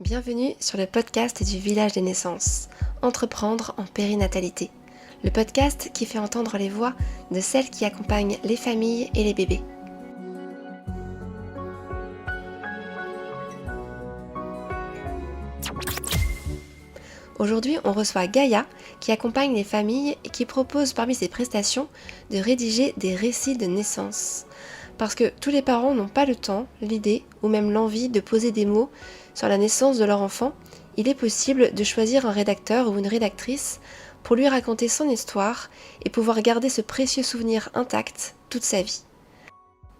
Bienvenue sur le podcast du Village des Naissances, Entreprendre en périnatalité. Le podcast qui fait entendre les voix de celles qui accompagnent les familles et les bébés. Aujourd'hui, on reçoit Gaïa qui accompagne les familles et qui propose parmi ses prestations de rédiger des récits de naissance. Parce que tous les parents n'ont pas le temps, l'idée ou même l'envie de poser des mots sur la naissance de leur enfant, il est possible de choisir un rédacteur ou une rédactrice pour lui raconter son histoire et pouvoir garder ce précieux souvenir intact toute sa vie.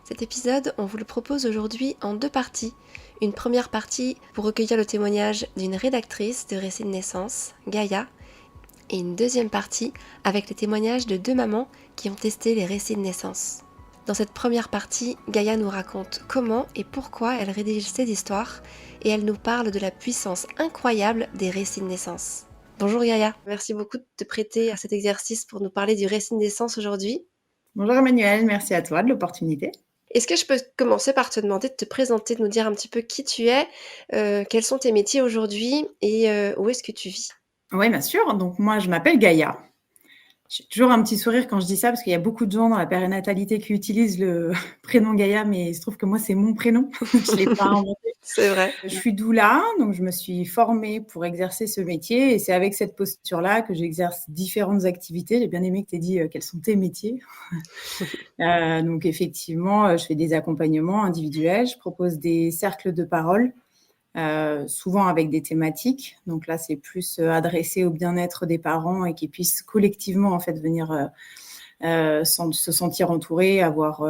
Cet épisode, on vous le propose aujourd'hui en deux parties. Une première partie pour recueillir le témoignage d'une rédactrice de récits de naissance, Gaïa, et une deuxième partie avec les témoignages de deux mamans qui ont testé les récits de naissance. Dans cette première partie, Gaïa nous raconte comment et pourquoi elle rédige ces histoires et elle nous parle de la puissance incroyable des récits de naissance. Bonjour Gaïa, merci beaucoup de te prêter à cet exercice pour nous parler du récit de naissance aujourd'hui. Bonjour Emmanuel, merci à toi de l'opportunité. Est-ce que je peux commencer par te demander de te présenter, de nous dire un petit peu qui tu es, quels sont tes métiers aujourd'hui et où est-ce que tu vis ? Oui, bien sûr. Donc moi, je m'appelle Gaïa. J'ai toujours un petit sourire quand je dis ça parce qu'il y a beaucoup de gens dans la périnatalité qui utilisent le prénom Gaïa, mais il se trouve que moi, c'est mon prénom. Je ne l'ai pas inventé. C'est vrai. Je suis doula, donc je me suis formée pour exercer ce métier et c'est avec cette posture-là que j'exerce différentes activités. J'ai bien aimé que tu aies dit quels sont tes métiers. Donc effectivement, je fais des accompagnements individuels, je propose des cercles de parole. Souvent avec des thématiques. Donc là, c'est plus adressé au bien-être des parents et qu'ils puissent collectivement en fait venir se sentir entourés, avoir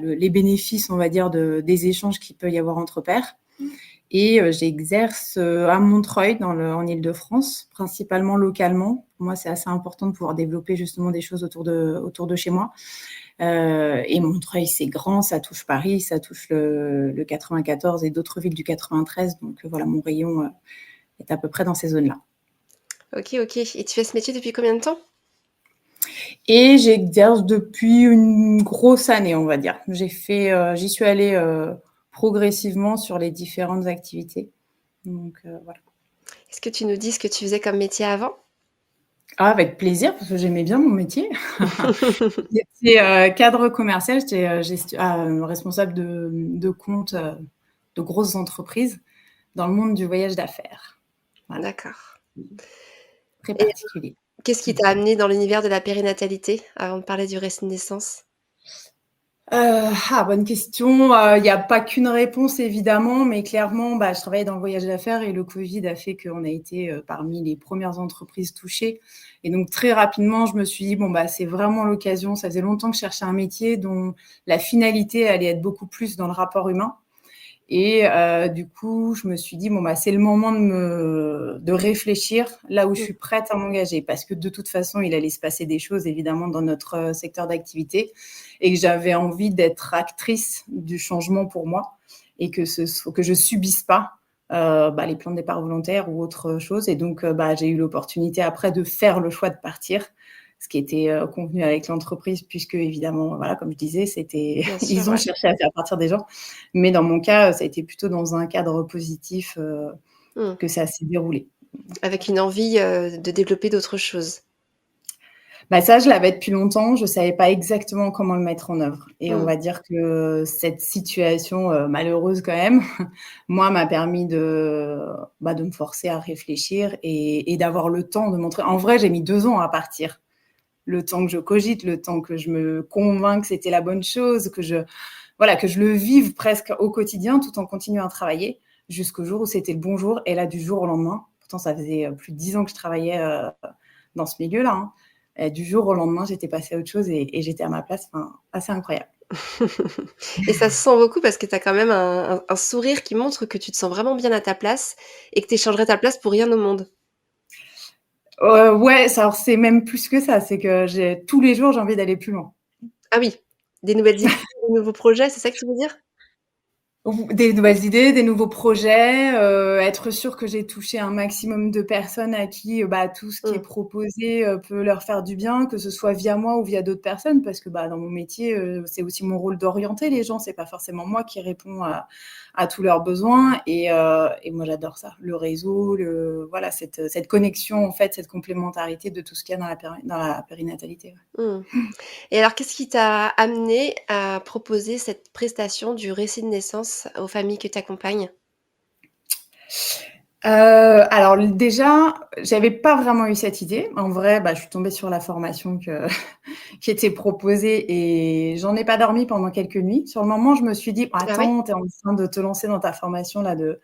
les bénéfices, on va dire, des échanges qu'il peut y avoir entre pairs. Et j'exerce à Montreuil, en Île-de-France, principalement localement. Pour moi, c'est assez important de pouvoir développer justement des choses autour de chez moi. Et Montreuil, c'est grand, ça touche Paris, ça touche le 94 et d'autres villes du 93. Donc voilà, mon rayon est à peu près dans ces zones-là. Ok. Et tu fais ce métier depuis combien de temps ? Et j'exerce depuis une grosse année, on va dire. J'y suis allée progressivement sur les différentes activités. Donc voilà. Est-ce que tu nous dis ce que tu faisais comme métier avant ? Ah, avec plaisir, parce que j'aimais bien mon métier. J'étais cadre commercial, j'étais responsable de compte de grosses entreprises dans le monde du voyage d'affaires. Voilà. D'accord. Très particulier. Qu'est-ce qui t'a amené dans l'univers de la périnatalité avant de parler du récit de naissance ? Bonne question. Il n'y a pas qu'une réponse, évidemment, mais clairement, je travaillais dans le voyage d'affaires et le Covid a fait qu'on a été parmi les premières entreprises touchées. Et donc, très rapidement, je me suis dit, c'est vraiment l'occasion. Ça faisait longtemps que je cherchais un métier dont la finalité allait être beaucoup plus dans le rapport humain. Et du coup, je me suis dit, c'est le moment de réfléchir là où je suis prête à m'engager. Parce que de toute façon, il allait se passer des choses, évidemment, dans notre secteur d'activité. Et que j'avais envie d'être actrice du changement pour moi. Et que je subisse pas les plans de départ volontaires ou autre chose. Et donc, j'ai eu l'opportunité après de faire le choix de partir. Ce qui était convenu avec l'entreprise, puisque évidemment, voilà, comme je disais, ils ont cherché à faire partir des gens. Mais dans mon cas, ça a été plutôt dans un cadre positif que ça s'est déroulé. Avec une envie de développer d'autres choses. Ça, je l'avais depuis longtemps. Je ne savais pas exactement comment le mettre en œuvre. Et on va dire que cette situation malheureuse quand même, moi, m'a permis de me forcer à réfléchir et d'avoir le temps de montrer. En vrai, j'ai mis 2 ans à partir. Le temps que je cogite, le temps que je me convainc que c'était la bonne chose, que je le vive presque au quotidien tout en continuant à travailler jusqu'au jour où c'était le bon jour. Et là, du jour au lendemain, pourtant ça faisait plus de 10 ans que je travaillais dans ce milieu-là. Et du jour au lendemain, j'étais passée à autre chose et j'étais à ma place. Assez incroyable. Et ça se sent beaucoup parce que tu as quand même un sourire qui montre que tu te sens vraiment bien à ta place et que tu échangerais ta place pour rien au monde. Ouais, alors c'est même plus que ça. C'est que tous les jours, j'ai envie d'aller plus loin. Ah oui, des nouvelles idées, des nouveaux projets, c'est ça que tu veux dire ? Des nouvelles idées, des nouveaux projets, être sûr que j'ai touché un maximum de personnes à qui, tout ce qui est Mmh. proposé, peut leur faire du bien, que ce soit via moi ou via d'autres personnes. Parce que, dans mon métier, c'est aussi mon rôle d'orienter les gens. C'est pas forcément moi qui réponds à tous leurs besoins et moi j'adore ça. Le réseau, voilà, cette connexion, en fait, cette complémentarité de tout ce qu'il y a dans la périnatalité, ouais. Mmh. Et alors, qu'est-ce qui t'a amené à proposer cette prestation du récit de naissance aux familles que tu accompagnes? Alors déjà, j'avais pas vraiment eu cette idée. En vrai, je suis tombée sur la formation qui était proposée et j'en ai pas dormi pendant quelques nuits. Sur le moment, je me suis dit: Ah oui? «Attends, tu es en train de te lancer dans ta formation là de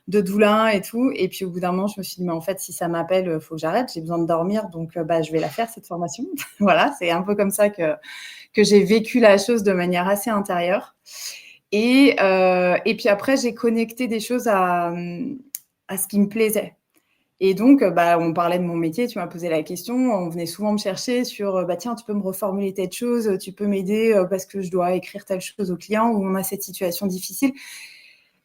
doula et tout» et puis au bout d'un moment, je me suis dit: «Mais en fait, si ça m'appelle, faut que j'arrête, j'ai besoin de dormir donc je vais la faire cette formation». Voilà, c'est un peu comme ça que j'ai vécu la chose de manière assez intérieure et puis après, j'ai connecté des choses à ce qui me plaisait. Et donc, on parlait de mon métier, tu m'as posé la question, on venait souvent me chercher sur, «Tiens, tu peux me reformuler telle chose, tu peux m'aider, parce que je dois écrire telle chose au client ou on a cette situation difficile»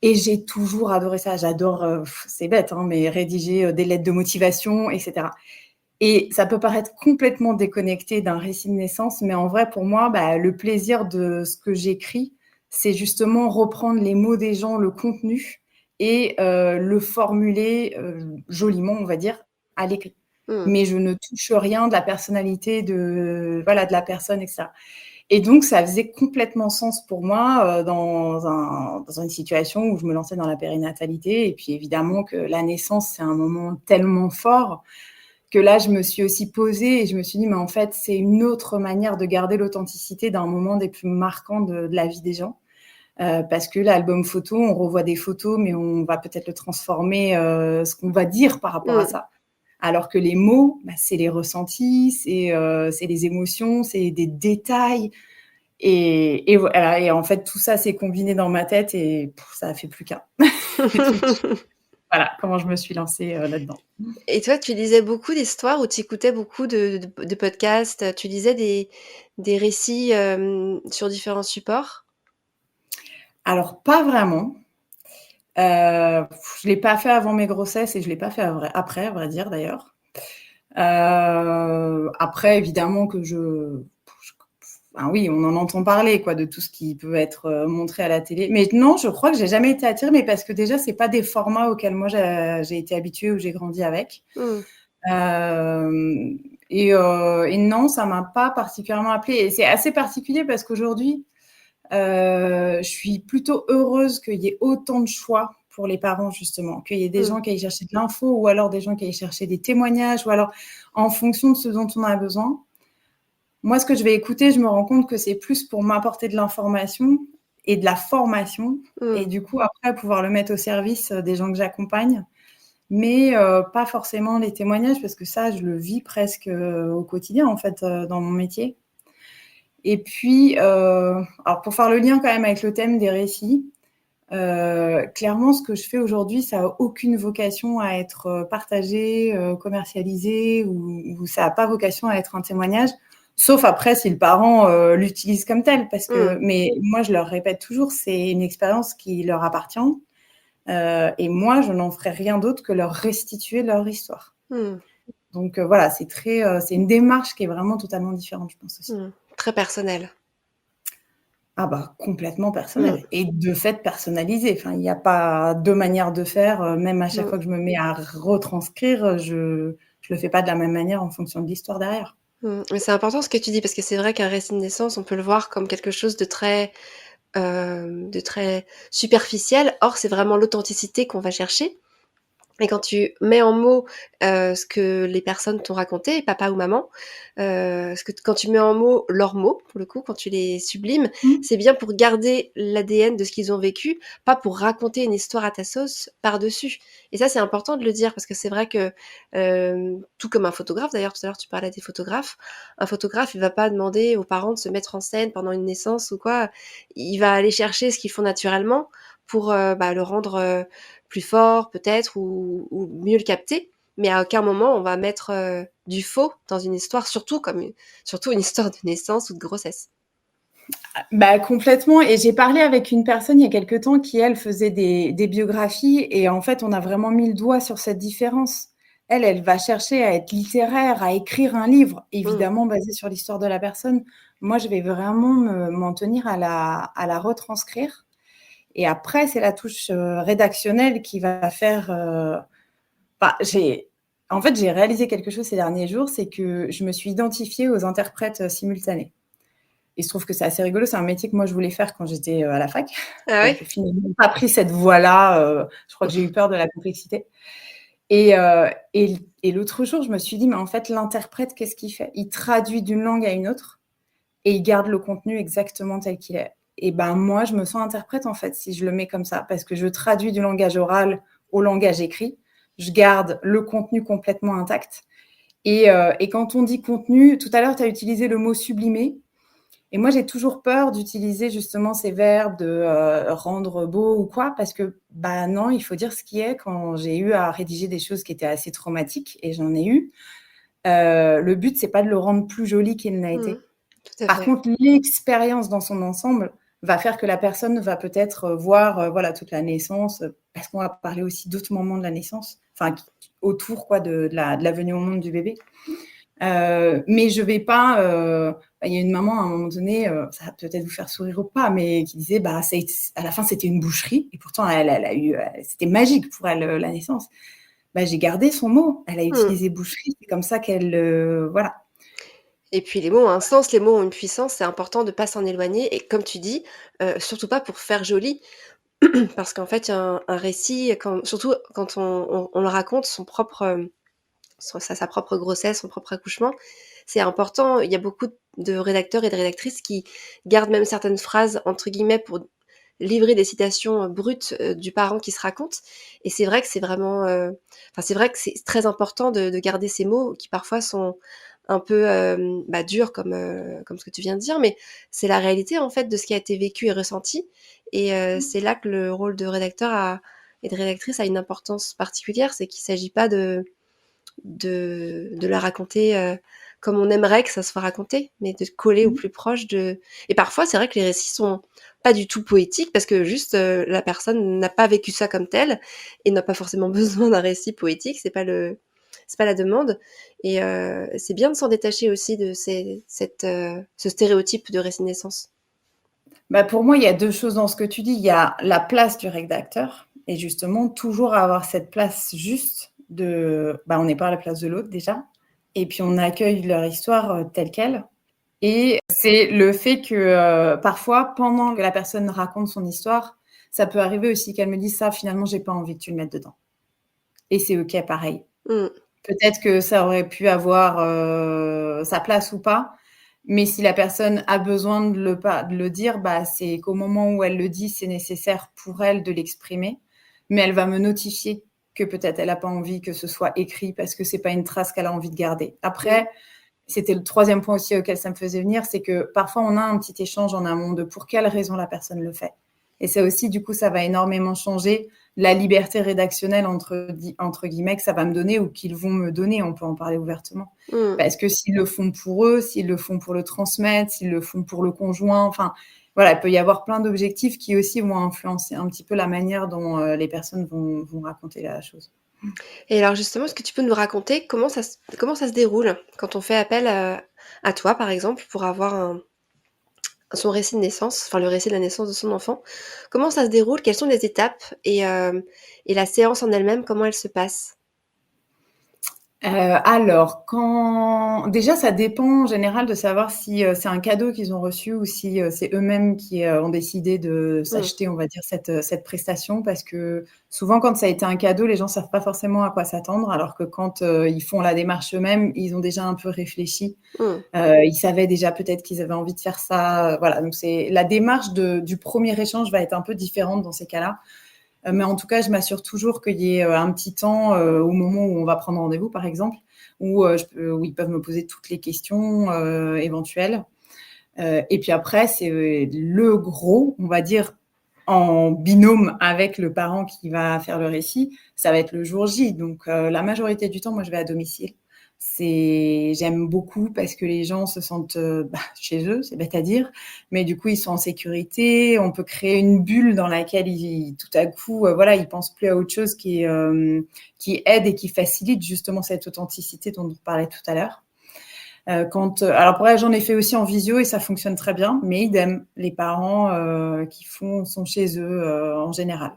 et j'ai toujours adoré ça. J'adore, c'est bête, hein, mais rédiger, des lettres de motivation et cetera et ça peut paraître complètement déconnecté d'un récit de naissance, mais en vrai, pour moi, le plaisir de ce que j'écris, c'est justement reprendre les mots des gens, le contenu et le formuler, joliment, on va dire, à l'écrit. Mmh. Mais je ne touche rien de la personnalité de la personne et cetera et donc ça faisait complètement sens pour moi, dans une situation où je me lançais dans la périnatalité et puis évidemment que la naissance, c'est un moment tellement fort que là, je me suis aussi posée et je me suis dit: «Mais en fait, c'est une autre manière de garder l'authenticité d'un moment des plus marquants de la vie des gens». Parce que l'album photo, on revoit des photos, mais on va peut-être le transformer, ce qu'on va dire par rapport à Mmh. ça. Alors que les mots, c'est les ressentis, c'est les émotions, c'est des détails et voilà et en fait, tout ça s'est combiné dans ma tête et ça a fait plus qu'un. Voilà comment je me suis lancée, là-dedans. Et toi, tu lisais beaucoup d'histoires ou tu écoutais beaucoup de podcasts? Tu lisais des récits, sur différents supports? Alors pas vraiment. Je l'ai pas fait avant mes grossesses et je l'ai pas fait après, à vrai dire d'ailleurs. Après évidemment que oui, on en entend parler quoi, de tout ce qui peut être, montré à la télé. Mais non, je crois que j'ai jamais été attirée, mais parce que déjà c'est pas des formats auxquels moi j'ai été habituée ou j'ai grandi avec. Mmh. Hem et non, ça m'a pas particulièrement appelée et c'est assez particulier parce qu'aujourd'hui, je suis plutôt heureuse qu'il y ait autant de choix pour les parents justement, qu'il y ait des Mmh. gens qui aillent chercher de l'info ou alors des gens qui aillent chercher des témoignages ou alors en fonction de ce dont on a besoin. Moi, ce que je vais écouter, je me rends compte que c'est plus pour m'apporter de l'information et de la formation et Mmh. du coup après pouvoir le mettre au service, des gens que j'accompagne, mais pas forcément les témoignages parce que ça, je le vis presque, au quotidien en fait, dans mon métier. Et puis, alors pour faire le lien quand même avec le thème des récits, clairement, ce que je fais aujourd'hui, ça a aucune vocation à être, partagé, commercialisé ou ça a pas vocation à être un témoignage. Sauf après si le parent, l'utilise comme tel Mmh. mais moi je leur répète toujours, c'est une expérience qui leur appartient, et moi je n'en ferai rien d'autre que leur restituer leur histoire. Mmh. Donc, voilà, c'est une démarche qui est vraiment totalement différente, je pense aussi. Mmh. Très personnel. Ah complètement Mmh. personnel et de fait personnalisé. Enfin, il y a pas 2 manières de faire, même à chaque Mmh. fois que je me mets à retranscrire, je le fais pas de la même manière en fonction de l'histoire derrière. Mmh. Mais c'est important ce que tu dis parce que c'est vrai qu'un récit de naissance, on peut le voir comme quelque chose de très superficiel. Or, c'est vraiment l'authenticité qu'on va chercher. Et quand tu mets en mots, ce que les personnes t'ont raconté, papa ou maman, ce que quand tu mets en mots leurs mots, pour le coup, quand tu les sublimes, Mmh. c'est bien pour garder l'ADN de ce qu'ils ont vécu, pas pour raconter une histoire à ta sauce par-dessus. Et ça, c'est important de le dire parce que c'est vrai que, tout comme un photographe d'ailleurs, tout à l'heure tu parlais des photographes, un photographe, il va pas demander aux parents de se mettre en scène pendant une naissance ou quoi. Il va aller chercher ce qu'ils font naturellement pour, le rendre, plus fort peut-être ou mieux le capter, mais à aucun moment on va mettre, du faux dans une histoire, surtout une histoire de naissance ou de grossesse. Bah, complètement et j'ai parlé avec une personne il y a quelque temps qui, elle, faisait des biographies et en fait, on a vraiment mis le doigt sur cette différence. Elle, elle va chercher à être littéraire, à écrire un livre, Mmh. évidemment basé sur l'histoire de la personne. Moi, je vais vraiment m'en tenir à la retranscrire et après, c'est la touche, rédactionnelle qui va faire, bah, en fait, j'ai réalisé quelque chose ces derniers jours, c'est que je me suis identifiée aux interprètes, simultanés. Il se trouve que c'est assez rigolo, c'est un métier que moi je voulais faire quand j'étais, à la fac. Ah Bon, ouais? j'ai finalement pas pris cette voie-là, je crois que j'ai eu peur de la complexité et l'autre jour, je me suis dit: «Mais en fait, l'interprète, qu'est-ce qu'il fait? Il traduit d'une langue à une autre et il garde le contenu exactement tel qu'il est» et ben, moi, je me sens interprète, en fait, si je le mets comme ça, parce que je traduis du langage oral au langage écrit. Je garde le contenu complètement intact et quand on dit contenu, tout à l'heure, tu as utilisé le mot «sublimer». Et moi, j'ai toujours peur d'utiliser justement ces verbes de rendre beau ou quoi, parce que, bah non, il faut dire ce qui est. Quand j'ai eu à rédiger des choses qui étaient assez traumatiques, et j'en ai eu, le but, c'est pas de le rendre plus joli qu'il n'a Mmh. été. Tout à Par fait. contre, l'expérience dans son ensemble va faire que la personne va peut-être voir voilà, toute la naissance, parce qu'on va parler aussi d'autres moments de la naissance, enfin, autour quoi, de la venue au monde du bébé. Mais je vais pas, il y a une maman à un moment donné, ça va peut-être vous faire sourire ou pas, mais qui disait: «Bah, c'est à la fin, c'était une boucherie» et pourtant elle a eu, c'était magique pour elle, la naissance. Bah, j'ai gardé son mot. Elle a Mmh. utilisé boucherie, c'est comme ça qu'elle, voilà. Et puis les mots ont un sens, les mots ont une puissance, c'est important de pas s'en éloigner et comme tu dis, surtout pas pour faire joli. Parce qu'en fait, un récit, quand surtout quand on le raconte son propre, sa propre grossesse, son propre accouchement, c'est important. Il y a beaucoup de rédacteurs et de rédactrices qui gardent même certaines phrases entre guillemets pour livrer des citations, brutes, du parent qui se raconte et c'est vrai que c'est vraiment, enfin c'est vrai que c'est très important de garder ces mots qui parfois sont un peu, bah, durs comme ce que tu viens de dire, mais c'est la réalité en fait de ce qui a été vécu et ressenti et c'est là que le rôle de rédacteur a et de rédactrice a une importance particulière. C'est qu'il s'agit pas de la raconter, comme on aimerait que ça soit raconté, mais de coller au Mmh. plus proche de et parfois, c'est vrai que les récits sont pas du tout poétiques parce que juste, la personne n'a pas vécu ça comme tel et n'a pas forcément besoin d'un récit poétique, c'est pas la demande et c'est bien de s'en détacher aussi de ce stéréotype de récit de naissance. Bah, pour moi, il y a 2 choses dans ce que tu dis. Il y a la place du rédacteur et justement toujours avoir cette place juste de bah, on n'est pas à la place de l'autre déjà et puis on accueille leur histoire, telle quelle. Et c'est le fait que, parfois, pendant que la personne raconte son histoire, ça peut arriver aussi qu'elle me dise: «Ça, finalement, j'ai pas envie que tu le mettes dedans» et c'est OK, pareil. Mmh. Peut-être que ça aurait pu avoir, sa place ou pas, mais si la personne a besoin de le dire, bah, c'est qu'au moment où elle le dit, c'est nécessaire pour elle de l'exprimer, mais elle va me notifier que peut-être elle a pas envie que ce soit écrit parce que c'est pas une trace qu'elle a envie de garder. Mmh. Après, c'était le troisième point aussi auquel ça me faisait venir, c'est que parfois on a un petit échange en amont de pour quelle raison la personne le fait. Et ça aussi, du coup, ça va énormément changer la liberté rédactionnelle entre guillemets que ça va me donner ou qu'ils vont me donner. On peut en parler ouvertement. Mmh. Parce que s'ils le font pour eux, s'ils le font pour le transmettre, s'ils le font pour le conjoint, enfin voilà, il peut y avoir plein d'objectifs qui aussi vont influencer un petit peu la manière dont les personnes vont raconter la chose. Et alors justement, est-ce que tu peux nous raconter comment ça se déroule quand on fait appel, à toi, par exemple, pour avoir son récit de naissance, enfin le récit de la naissance de son enfant? Comment ça se déroule? Quelles sont les étapes? Et la séance en elle-même, comment elle se passe? Alors quand déjà ça dépend en général de savoir si, c'est un cadeau qu'ils ont reçu ou si, c'est eux-mêmes qui, ont décidé de Mmh. s'acheter, on va dire, cette prestation. Parce que souvent quand ça a été un cadeau, les gens savent pas forcément à quoi s'attendre, alors que quand, ils font la démarche eux-mêmes, ils ont déjà un peu réfléchi. Mmh. Ils savaient déjà peut-être qu'ils avaient envie de faire ça, voilà. Donc c'est la démarche du premier échange va être un peu différente dans ces cas-là. Mais en tout cas, je m'assure toujours qu'il y ait un petit temps au moment où on va prendre rendez-vous, par exemple, où ils peuvent me poser toutes les questions éventuelles. Et puis après, c'est le gros, on va dire, en binôme avec le parent qui va faire le récit, ça va être le jour J. Donc la majorité du temps, moi, je vais à domicile. J'aime beaucoup parce que les gens se sentent chez eux, c'est bête à dire, mais du coup ils sont en sécurité. On peut créer une bulle dans laquelle tout à coup, voilà, ils pensent plus à autre chose qui aide et qui facilite justement cette authenticité dont on parlait tout à l'heure. Alors pour elle, j'en ai fait aussi en visio et ça fonctionne très bien, mais idem, les parents sont chez eux en général.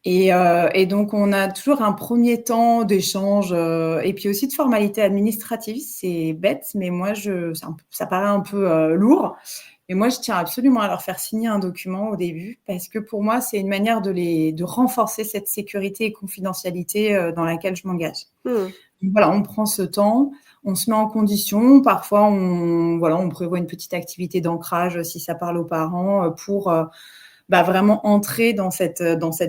Et donc, on a toujours un premier temps d'échange et puis aussi de formalités administratives. C'est bête, mais moi, ça paraît un peu lourd. Et moi, je tiens absolument à leur faire signer un document au début parce que pour moi, c'est une manière de renforcer cette sécurité et confidentialité dans laquelle je m'engage. Donc, voilà, on prend ce temps, on se met en condition. Parfois, on prévoit une petite activité d'ancrage si ça parle aux parents pour vraiment entrer dans cette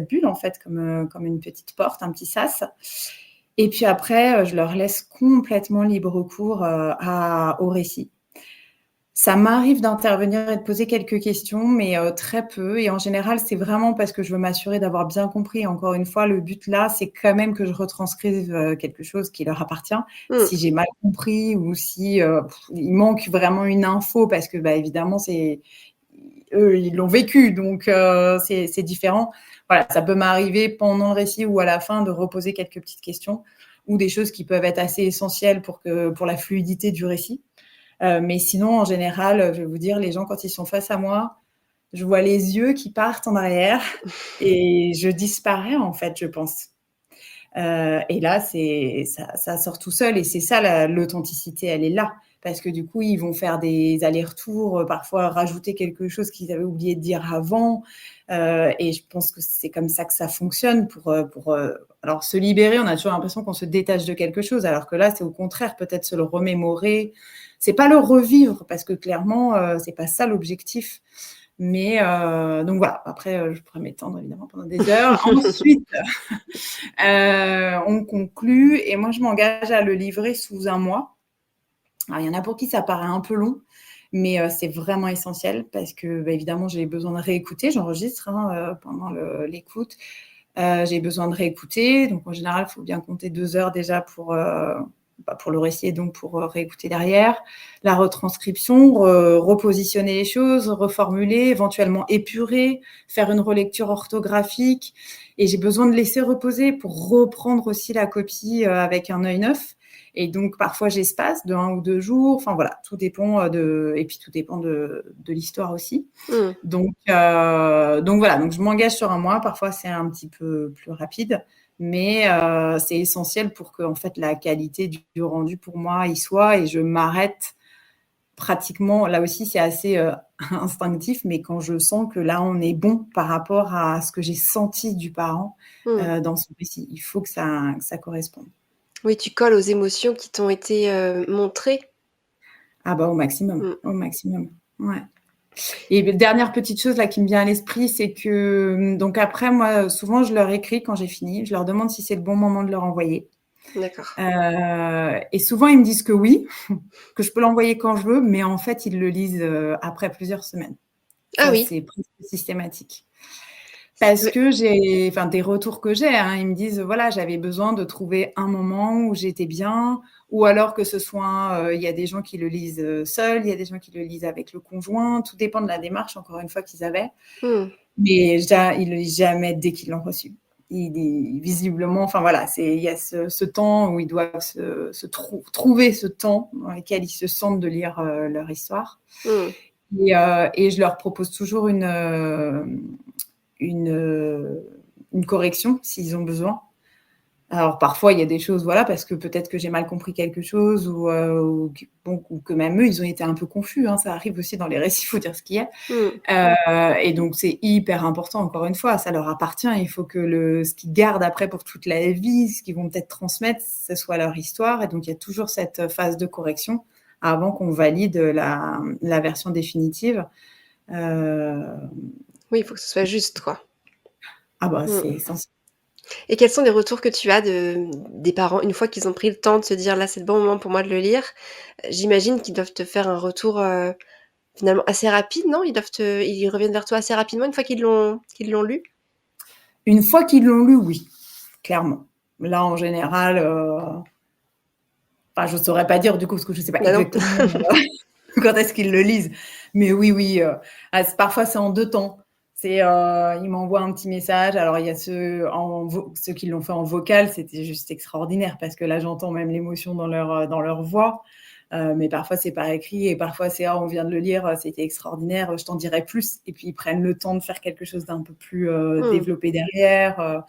bulle, en fait, comme une petite porte, un petit sas. Et puis après, je leur laisse complètement libre cours au récit. Ça m'arrive d'intervenir et de poser quelques questions, mais très peu. Et en général, c'est vraiment parce que je veux m'assurer d'avoir bien compris. Encore une fois, le but là, c'est quand même que je retranscrive quelque chose qui leur appartient. Si j'ai mal compris ou si il manque vraiment une info, parce que évidemment, eux, ils l'ont vécu, donc c'est différent. Voilà, ça peut m'arriver pendant le récit ou à la fin de reposer quelques petites questions ou des choses qui peuvent être assez essentielles pour la fluidité du récit. Mais sinon, en général, je vais vous dire, les gens, quand ils sont face à moi, je vois les yeux qui partent en arrière et je disparais, en fait, je pense. Et là, ça sort tout seul et c'est ça, l'authenticité, elle est là. Parce que du coup, ils vont faire des allers-retours, parfois rajouter quelque chose qu'ils avaient oublié de dire avant. Et je pense que c'est comme ça que ça fonctionne. Alors, se libérer, on a toujours l'impression qu'on se détache de quelque chose, alors que là, c'est au contraire, peut-être se le remémorer. C'est pas le revivre, parce que clairement, c'est pas ça l'objectif. Mais donc voilà, après, je pourrais m'étendre évidemment pendant des heures. Ensuite, on conclut et moi, je m'engage à le livrer sous 1 mois. Alors, il y en a pour qui ça paraît un peu long, mais c'est vraiment essentiel parce que, évidemment, j'ai besoin de réécouter. J'enregistre pendant l'écoute. J'ai besoin de réécouter. Donc, en général, il faut bien compter 2 heures déjà pour le récit et donc pour réécouter derrière. La retranscription, repositionner les choses, reformuler, éventuellement épurer, faire une relecture orthographique. Et j'ai besoin de laisser reposer pour reprendre aussi la copie avec un œil neuf. Et donc, parfois, j'espace de 1 ou 2 jours. Enfin, voilà, tout dépend et puis tout dépend de l'histoire aussi. Donc voilà, donc je m'engage sur 1 mois. Parfois, c'est un petit peu plus rapide, mais c'est essentiel pour que, en fait, la qualité du rendu pour moi y soit et je m'arrête pratiquement. Là aussi, c'est assez instinctif, mais quand je sens que là, on est bon par rapport à ce que j'ai senti du parent dans son récit, il faut que ça corresponde. Oui, tu colles aux émotions qui t'ont été montrées. Ah au maximum, au maximum, ouais. Et dernière petite chose là qui me vient à l'esprit, c'est que donc après, moi, souvent, je leur écris quand j'ai fini. Je leur demande si c'est le bon moment de leur envoyer. D'accord. Et souvent, ils me disent que oui, que je peux l'envoyer quand je veux, mais en fait, ils le lisent après plusieurs semaines. Ah Ça, oui. c'est presque systématique. Parce que j'ai, des retours que j'ai, ils me disent, voilà, j'avais besoin de trouver un moment où j'étais bien, ou alors que ce soit, il y a des gens qui le lisent seuls, il y a des gens qui le lisent avec le conjoint, tout dépend de la démarche, encore une fois, qu'ils avaient. Mais ils le lisent jamais dès qu'ils l'ont reçu. Visiblement, voilà, il y a ce temps où ils doivent trouver ce temps dans lequel ils se sentent de lire leur histoire. Et je leur propose toujours une correction s'ils ont besoin. Alors parfois il y a des choses, voilà, parce que peut-être que j'ai mal compris quelque chose ou que même eux ils ont été un peu confus. Ça arrive aussi dans les récits, il faut dire ce qu'il y a. Et donc c'est hyper important. Encore une fois, ça leur appartient. Il faut que ce qu'ils gardent après pour toute la vie, ce qu'ils vont peut-être transmettre, ce soit leur histoire. Et donc il y a toujours cette phase de correction avant qu'on valide la version définitive. Oui, il faut que ce soit juste, quoi. C'est essentiel. Et quels sont les retours que tu as des parents, une fois qu'ils ont pris le temps de se dire: «Là, c'est le bon moment pour moi de le lire»? J'imagine qu'ils doivent te faire un retour, finalement assez rapide, non? Ils reviennent vers toi assez rapidement une fois qu'ils l'ont lu? Une fois qu'ils l'ont lu, oui, clairement. Là, en général, Enfin, je saurais pas dire du coup, parce que je sais pas Bah non. exactement quand est-ce qu'ils le lisent. Mais oui, oui, parfois c'est en 2 temps. C'est, ils m'envoient un petit message. Alors il y a ceux qui l'ont fait en vocal, c'était juste extraordinaire parce que là, j'entends même l'émotion dans leur voix. Mais parfois c'est par écrit et parfois c'est: «Ah, on vient de le lire, c'était extraordinaire, je t'en dirai plus» et puis ils prennent le temps de faire quelque chose d'un peu plus, Mmh. développé derrière.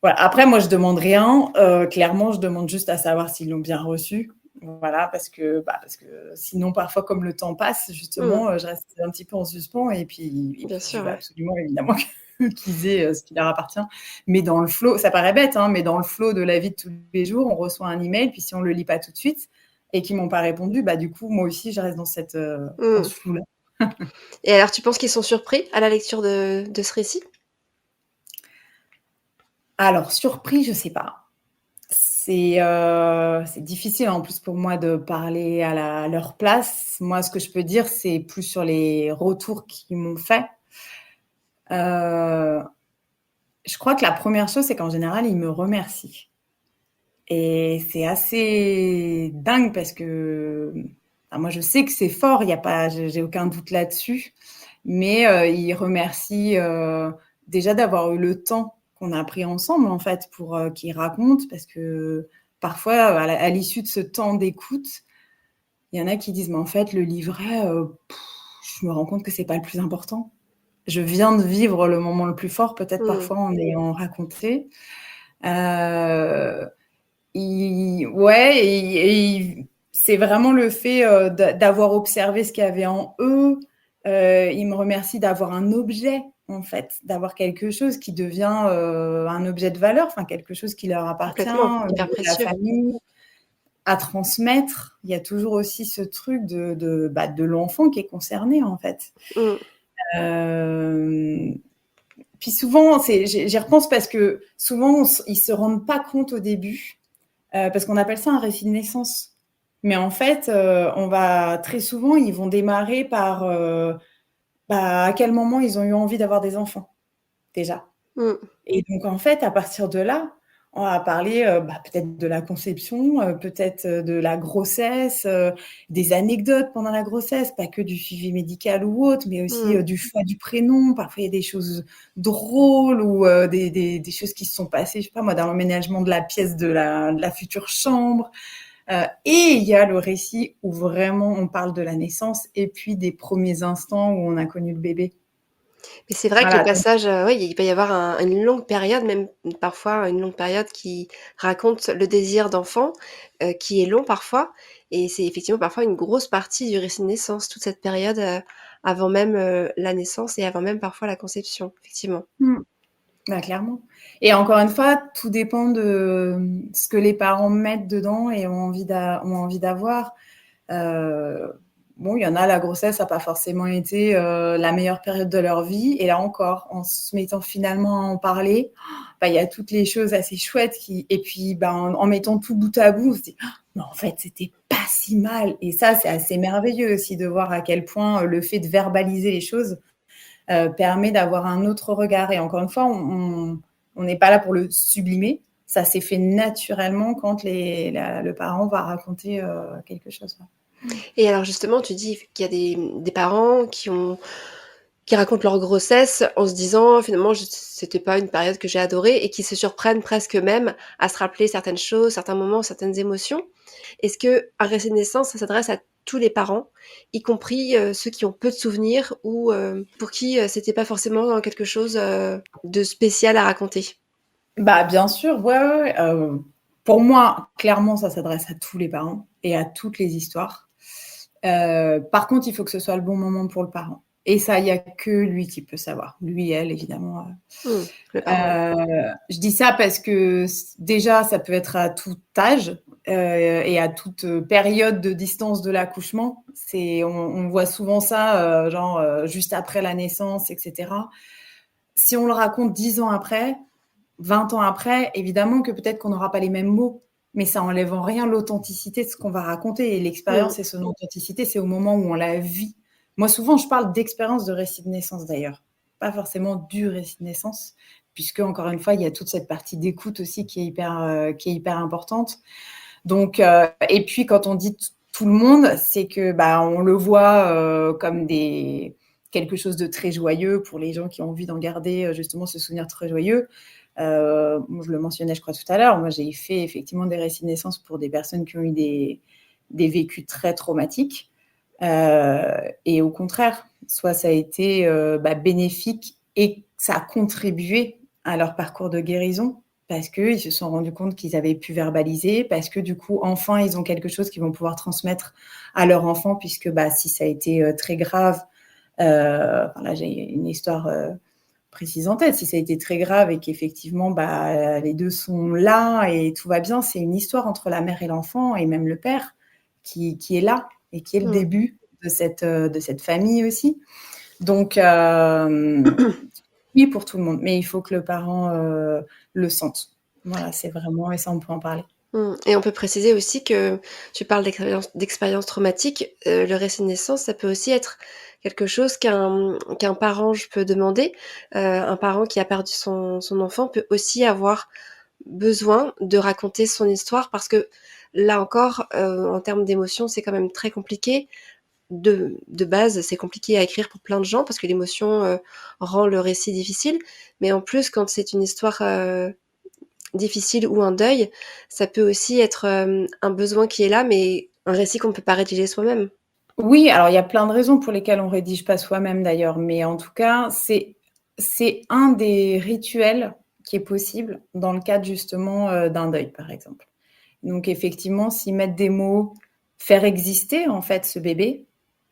Voilà. Après, moi, je demande rien. Clairement, je demande juste à savoir s'ils l'ont bien reçu. Voilà, parce que sinon, parfois, comme le temps passe, Mmh. justement, je reste un petit peu en suspens et Bien puis je sûr, veux ouais. absolument, évidemment, qu'ils aient ce qui leur appartient. Mais dans le flow, ça paraît bête, hein, mais dans le flow de la vie de tous les jours, on reçoit un email, puis si on le lit pas tout de suite et qu'ils m'ont pas répondu, bah du coup, moi aussi, je reste dans Mmh. ce flou-là. Et alors tu penses qu'ils sont surpris à la lecture de ce récit? Alors, surpris, je sais pas. C'est difficile en plus pour moi de parler à leur place. Moi, ce que je peux dire, c'est plus sur les retours qu'ils m'ont fait. Heu, je crois que la première chose, c'est qu'en général, ils me remercient et c'est assez dingue parce que, enfin, moi, je sais que c'est fort, il y a pas j'ai aucun doute là-dessus, mais ils remercient, déjà d'avoir eu le temps qu'on a pris ensemble, en fait, pour, qu'ils racontent parce que parfois, à l'issue de ce temps d'écoute, il y en a qui disent: «Mais en fait, le livret, je me rends compte que c'est pas le plus important. Je viens de vivre le moment le plus fort, peut-être Mmh. parfois en ayant raconté». Heu, ils ouais c'est vraiment le fait, d'avoir observé ce qu'il y avait en eux. Ils me remercient d'avoir un objet, en fait, d'avoir quelque chose qui devient, un objet de valeur, enfin quelque chose qui leur appartient, Complètement, hyper de la précieux. famille. À transmettre, il y a toujours aussi ce truc de l'enfant qui est concerné, en fait. Mmh. Hem, puis souvent, j'y repense parce que souvent ils se rendent pas compte au début, parce qu'on appelle ça un récit de naissance. Mais en fait, on va très souvent, ils vont démarrer par, à quel moment ils ont eu envie d'avoir des enfants, déjà. Mmh. Et donc en fait, à partir de là, on va parler, peut-être de la conception, peut-être, de la grossesse, des anecdotes pendant la grossesse, pas que du suivi médical ou autre, mais aussi, Mmh. du choix du prénom. Parfois, il y a des choses drôles ou, des choses qui se sont passées, je sais pas moi, dans l'emménagement de la pièce de la future chambre. Et il y a le récit où vraiment on parle de la naissance et puis des premiers instants où on a connu le bébé. Mais c'est vrai que le Voilà, donc passage, oui, il peut y avoir une longue période, même parfois une longue période qui raconte le désir d'enfant, qui est long parfois et c'est effectivement parfois une grosse partie du récit de naissance, toute cette période, avant même, la naissance et avant même parfois la conception, effectivement. mmh. Bah, clairement. Et encore une fois, tout dépend de, ce que les parents mettent dedans et ont envie d'avoir. Heu, bon, il y en a, la grossesse a pas forcément été, la meilleure période de leur vie et là encore, en se mettant finalement à en parler, bah, il y a toutes les choses assez chouettes qui et puis, bah, en mettant tout bout à bout, on se dit: «Mais en fait, c'était pas si mal» et ça, c'est assez merveilleux aussi de voir à quel point, le fait de verbaliser les choses permet d'avoir un autre regard. Et encore une fois, on n'est pas là pour le sublimer. Ça s'est fait naturellement quand le parent va raconter quelque chose. Et alors justement, tu dis qu'il y a des parents qui racontent leur grossesse en se disant: «Finalement, c'était pas une période que j'ai adorée» et qui se surprennent presque même à se rappeler certaines choses, certains moments, certaines émotions. Est-ce qu'un récit de naissance, ça s'adresse à tous les parents, y compris, ceux qui ont peu de souvenirs ou, pour qui, c'était pas forcément quelque chose, de spécial à raconter? Bah, bien sûr, ouais, ouais, ouais, pour moi, clairement, ça s'adresse à tous les parents et à toutes les histoires. Par contre, il faut que ce soit le bon moment pour le parent et ça, il y a que lui qui peut savoir. Lui, elle, évidemment, Mmh, le parent, oui. Je dis ça parce que déjà, ça peut être à tout âge, et à toute, période de distance de l'accouchement. On voit souvent ça, genre, juste après la naissance et cetera. Si on le raconte 10 ans après, 20 ans après, évidemment que peut-être qu'on n'aura pas les mêmes mots, mais ça enlève en rien l'authenticité de ce qu'on va raconter et Mmh. l'expérience et son authenticité, c'est au moment où on la vit. Moi, souvent, je parle d'expérience de récit de naissance d'ailleurs, pas forcément du récit de naissance, puisque encore une fois, il y a toute cette partie d'écoute aussi qui est hyper importante. Donc, et puis quand on dit tout le monde, c'est que on le voit comme quelque chose de très joyeux pour les gens qui ont envie d'en garder justement ce souvenir très joyeux. Je le mentionnais, je crois, tout à l'heure. Moi, j'ai fait effectivement des récits de naissance pour des personnes qui ont eu des vécus très traumatiques. Et au contraire, soit ça a été bénéfique et ça a contribué à leur parcours de guérison parce qu'ils se sont rendus compte qu'ils avaient pu verbaliser, parce que du coup, enfin, ils ont quelque chose qu'ils vont pouvoir transmettre à leur enfant, puisque si ça a été très grave, là j'ai une histoire précise en tête, si ça a été très grave et qu'effectivement les deux sont là et tout va bien, c'est une histoire entre la mère et l'enfant et même le père qui est là et qui est le début de cette famille aussi. Donc, oui, pour tout le monde, mais il faut que le parent le sente. Voilà, c'est vraiment, et ça, on peut en parler. Et on peut préciser aussi que tu parles d'expérience traumatique. Le récit de naissance, ça peut aussi être quelque chose qu'un parent peut demander. Un parent qui a perdu son enfant peut aussi avoir besoin de raconter son histoire parce que là encore, en termes d'émotion, c'est quand même très compliqué. De base, c'est compliqué à écrire pour plein de gens parce que l'émotion rend le récit difficile. Mais en plus, quand c'est une histoire difficile ou un deuil, ça peut aussi être un besoin qui est là, mais un récit qu'on ne peut pas rédiger soi-même. Oui, alors il y a plein de raisons pour lesquelles on rédige pas soi-même d'ailleurs, mais en tout cas, c'est un des rituels qui est possible dans le cadre justement d'un deuil, par exemple. Donc effectivement, s'y mettre des mots, faire exister en fait ce bébé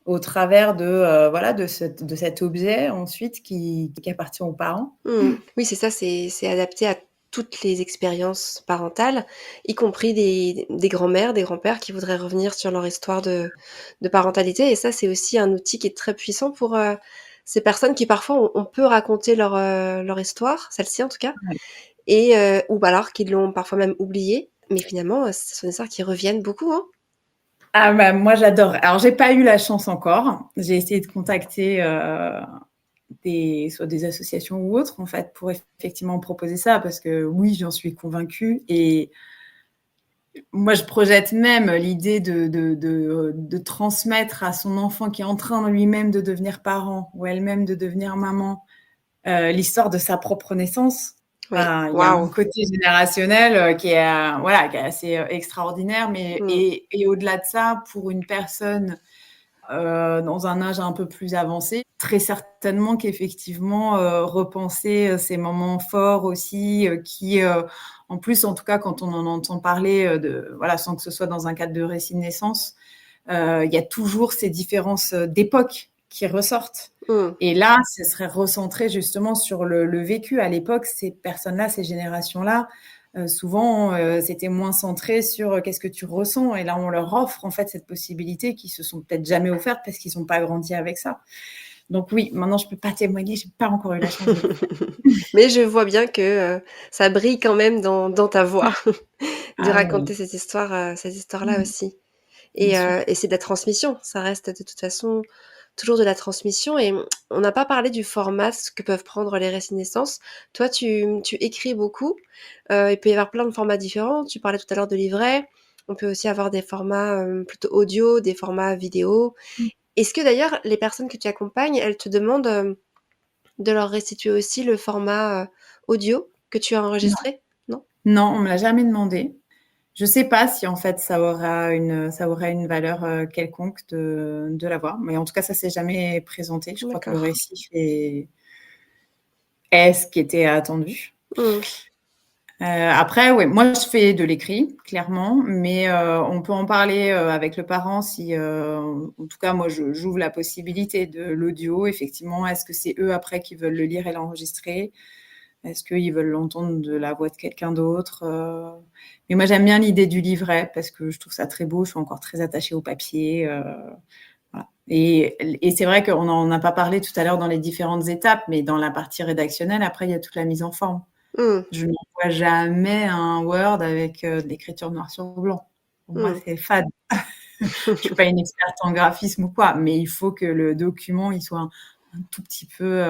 au travers de cet objet ensuite qui appartient aux parents. Oui, c'est ça, c'est adapté à toutes les expériences parentales, y compris des grands-mères, des grands-pères qui voudraient revenir sur leur histoire de parentalité. Et ça, c'est aussi un outil qui est très puissant pour ces personnes qui parfois on peut raconter leur histoire, celle-ci en tout cas, Ouais. et ou alors qu'ils l'ont parfois même oubliée. Mais finalement, ce sont des histoires qui reviennent beaucoup, hein. Ah moi j'adore. Alors j'ai pas eu la chance encore. J'ai essayé de contacter soit des associations ou autres en fait pour effectivement proposer ça parce que oui j'en suis convaincue et moi je projette même l'idée de transmettre à son enfant qui est en train lui-même de devenir parent ou elle-même de devenir maman l'histoire de sa propre naissance. Oui. Il y a un Waouh. côté générationnel qui est assez extraordinaire, mais et au-delà de ça, pour une personne dans un âge un peu plus avancé, très certainement qu'effectivement repenser ces moments forts aussi, qui en plus, en tout cas, quand on en entend parler, sans que ce soit dans un cadre de récit de naissance, il y a toujours ces différences d'époque qui ressortent. Et là, ce serait recentré justement sur le vécu. À l'époque, ces personnes-là, ces générations-là, souvent, c'était moins centré sur qu'est-ce que tu ressens. Et là, on leur offre en fait cette possibilité qu'ils se sont peut-être jamais offertes parce qu'ils n'ont pas grandi avec ça. Donc oui, maintenant, je peux pas témoigner, j'ai pas encore eu la chance de le faire. Mais je vois bien que ça brille quand même dans ta voix de Ah oui, raconter cette histoire-là aussi. bien sûr. Et c'est de la transmission. Ça reste de toute façon toujours de la transmission. Et on n'a pas parlé du format ce que peuvent prendre les récits de naissance. Toi, tu écris beaucoup. Il peut y avoir plein de formats différents. Tu parlais tout à l'heure de livret. On peut aussi avoir des formats plutôt audio, des formats vidéo. Est-ce que d'ailleurs, les personnes que tu accompagnes, elles te demandent de leur restituer aussi le format audio que tu as Non, enregistré? Non? non, on me l'a jamais demandé. Je sais pas si en fait ça aurait une valeur quelconque de l'avoir, mais en tout cas ça s'est jamais présenté. Je crois que le D'accord. récit est ce qui était attendu. Mmh. Après, ouais, moi je fais de l'écrit, clairement, mais on peut en parler avec le parent si, en tout cas, moi j'ouvre la possibilité de l'audio. Effectivement, est-ce que c'est eux après qui veulent le lire et l'enregistrer? Est-ce qu'ils veulent l'entendre de la voix de quelqu'un d'autre? Mais moi j'aime bien l'idée du livret parce que je trouve ça très beau. Je suis encore très attachée au papier. Voilà. Et c'est vrai qu'on n'en a pas parlé tout à l'heure dans les différentes étapes, mais dans la partie rédactionnelle, après, il y a toute la mise en forme. Mmh. Je n'envoie jamais un Word avec de l'écriture noir sur blanc. Pour moi, Mmh. c'est fade. Je suis pas une experte en graphisme ou quoi, mais il faut que le document il soit un tout petit peu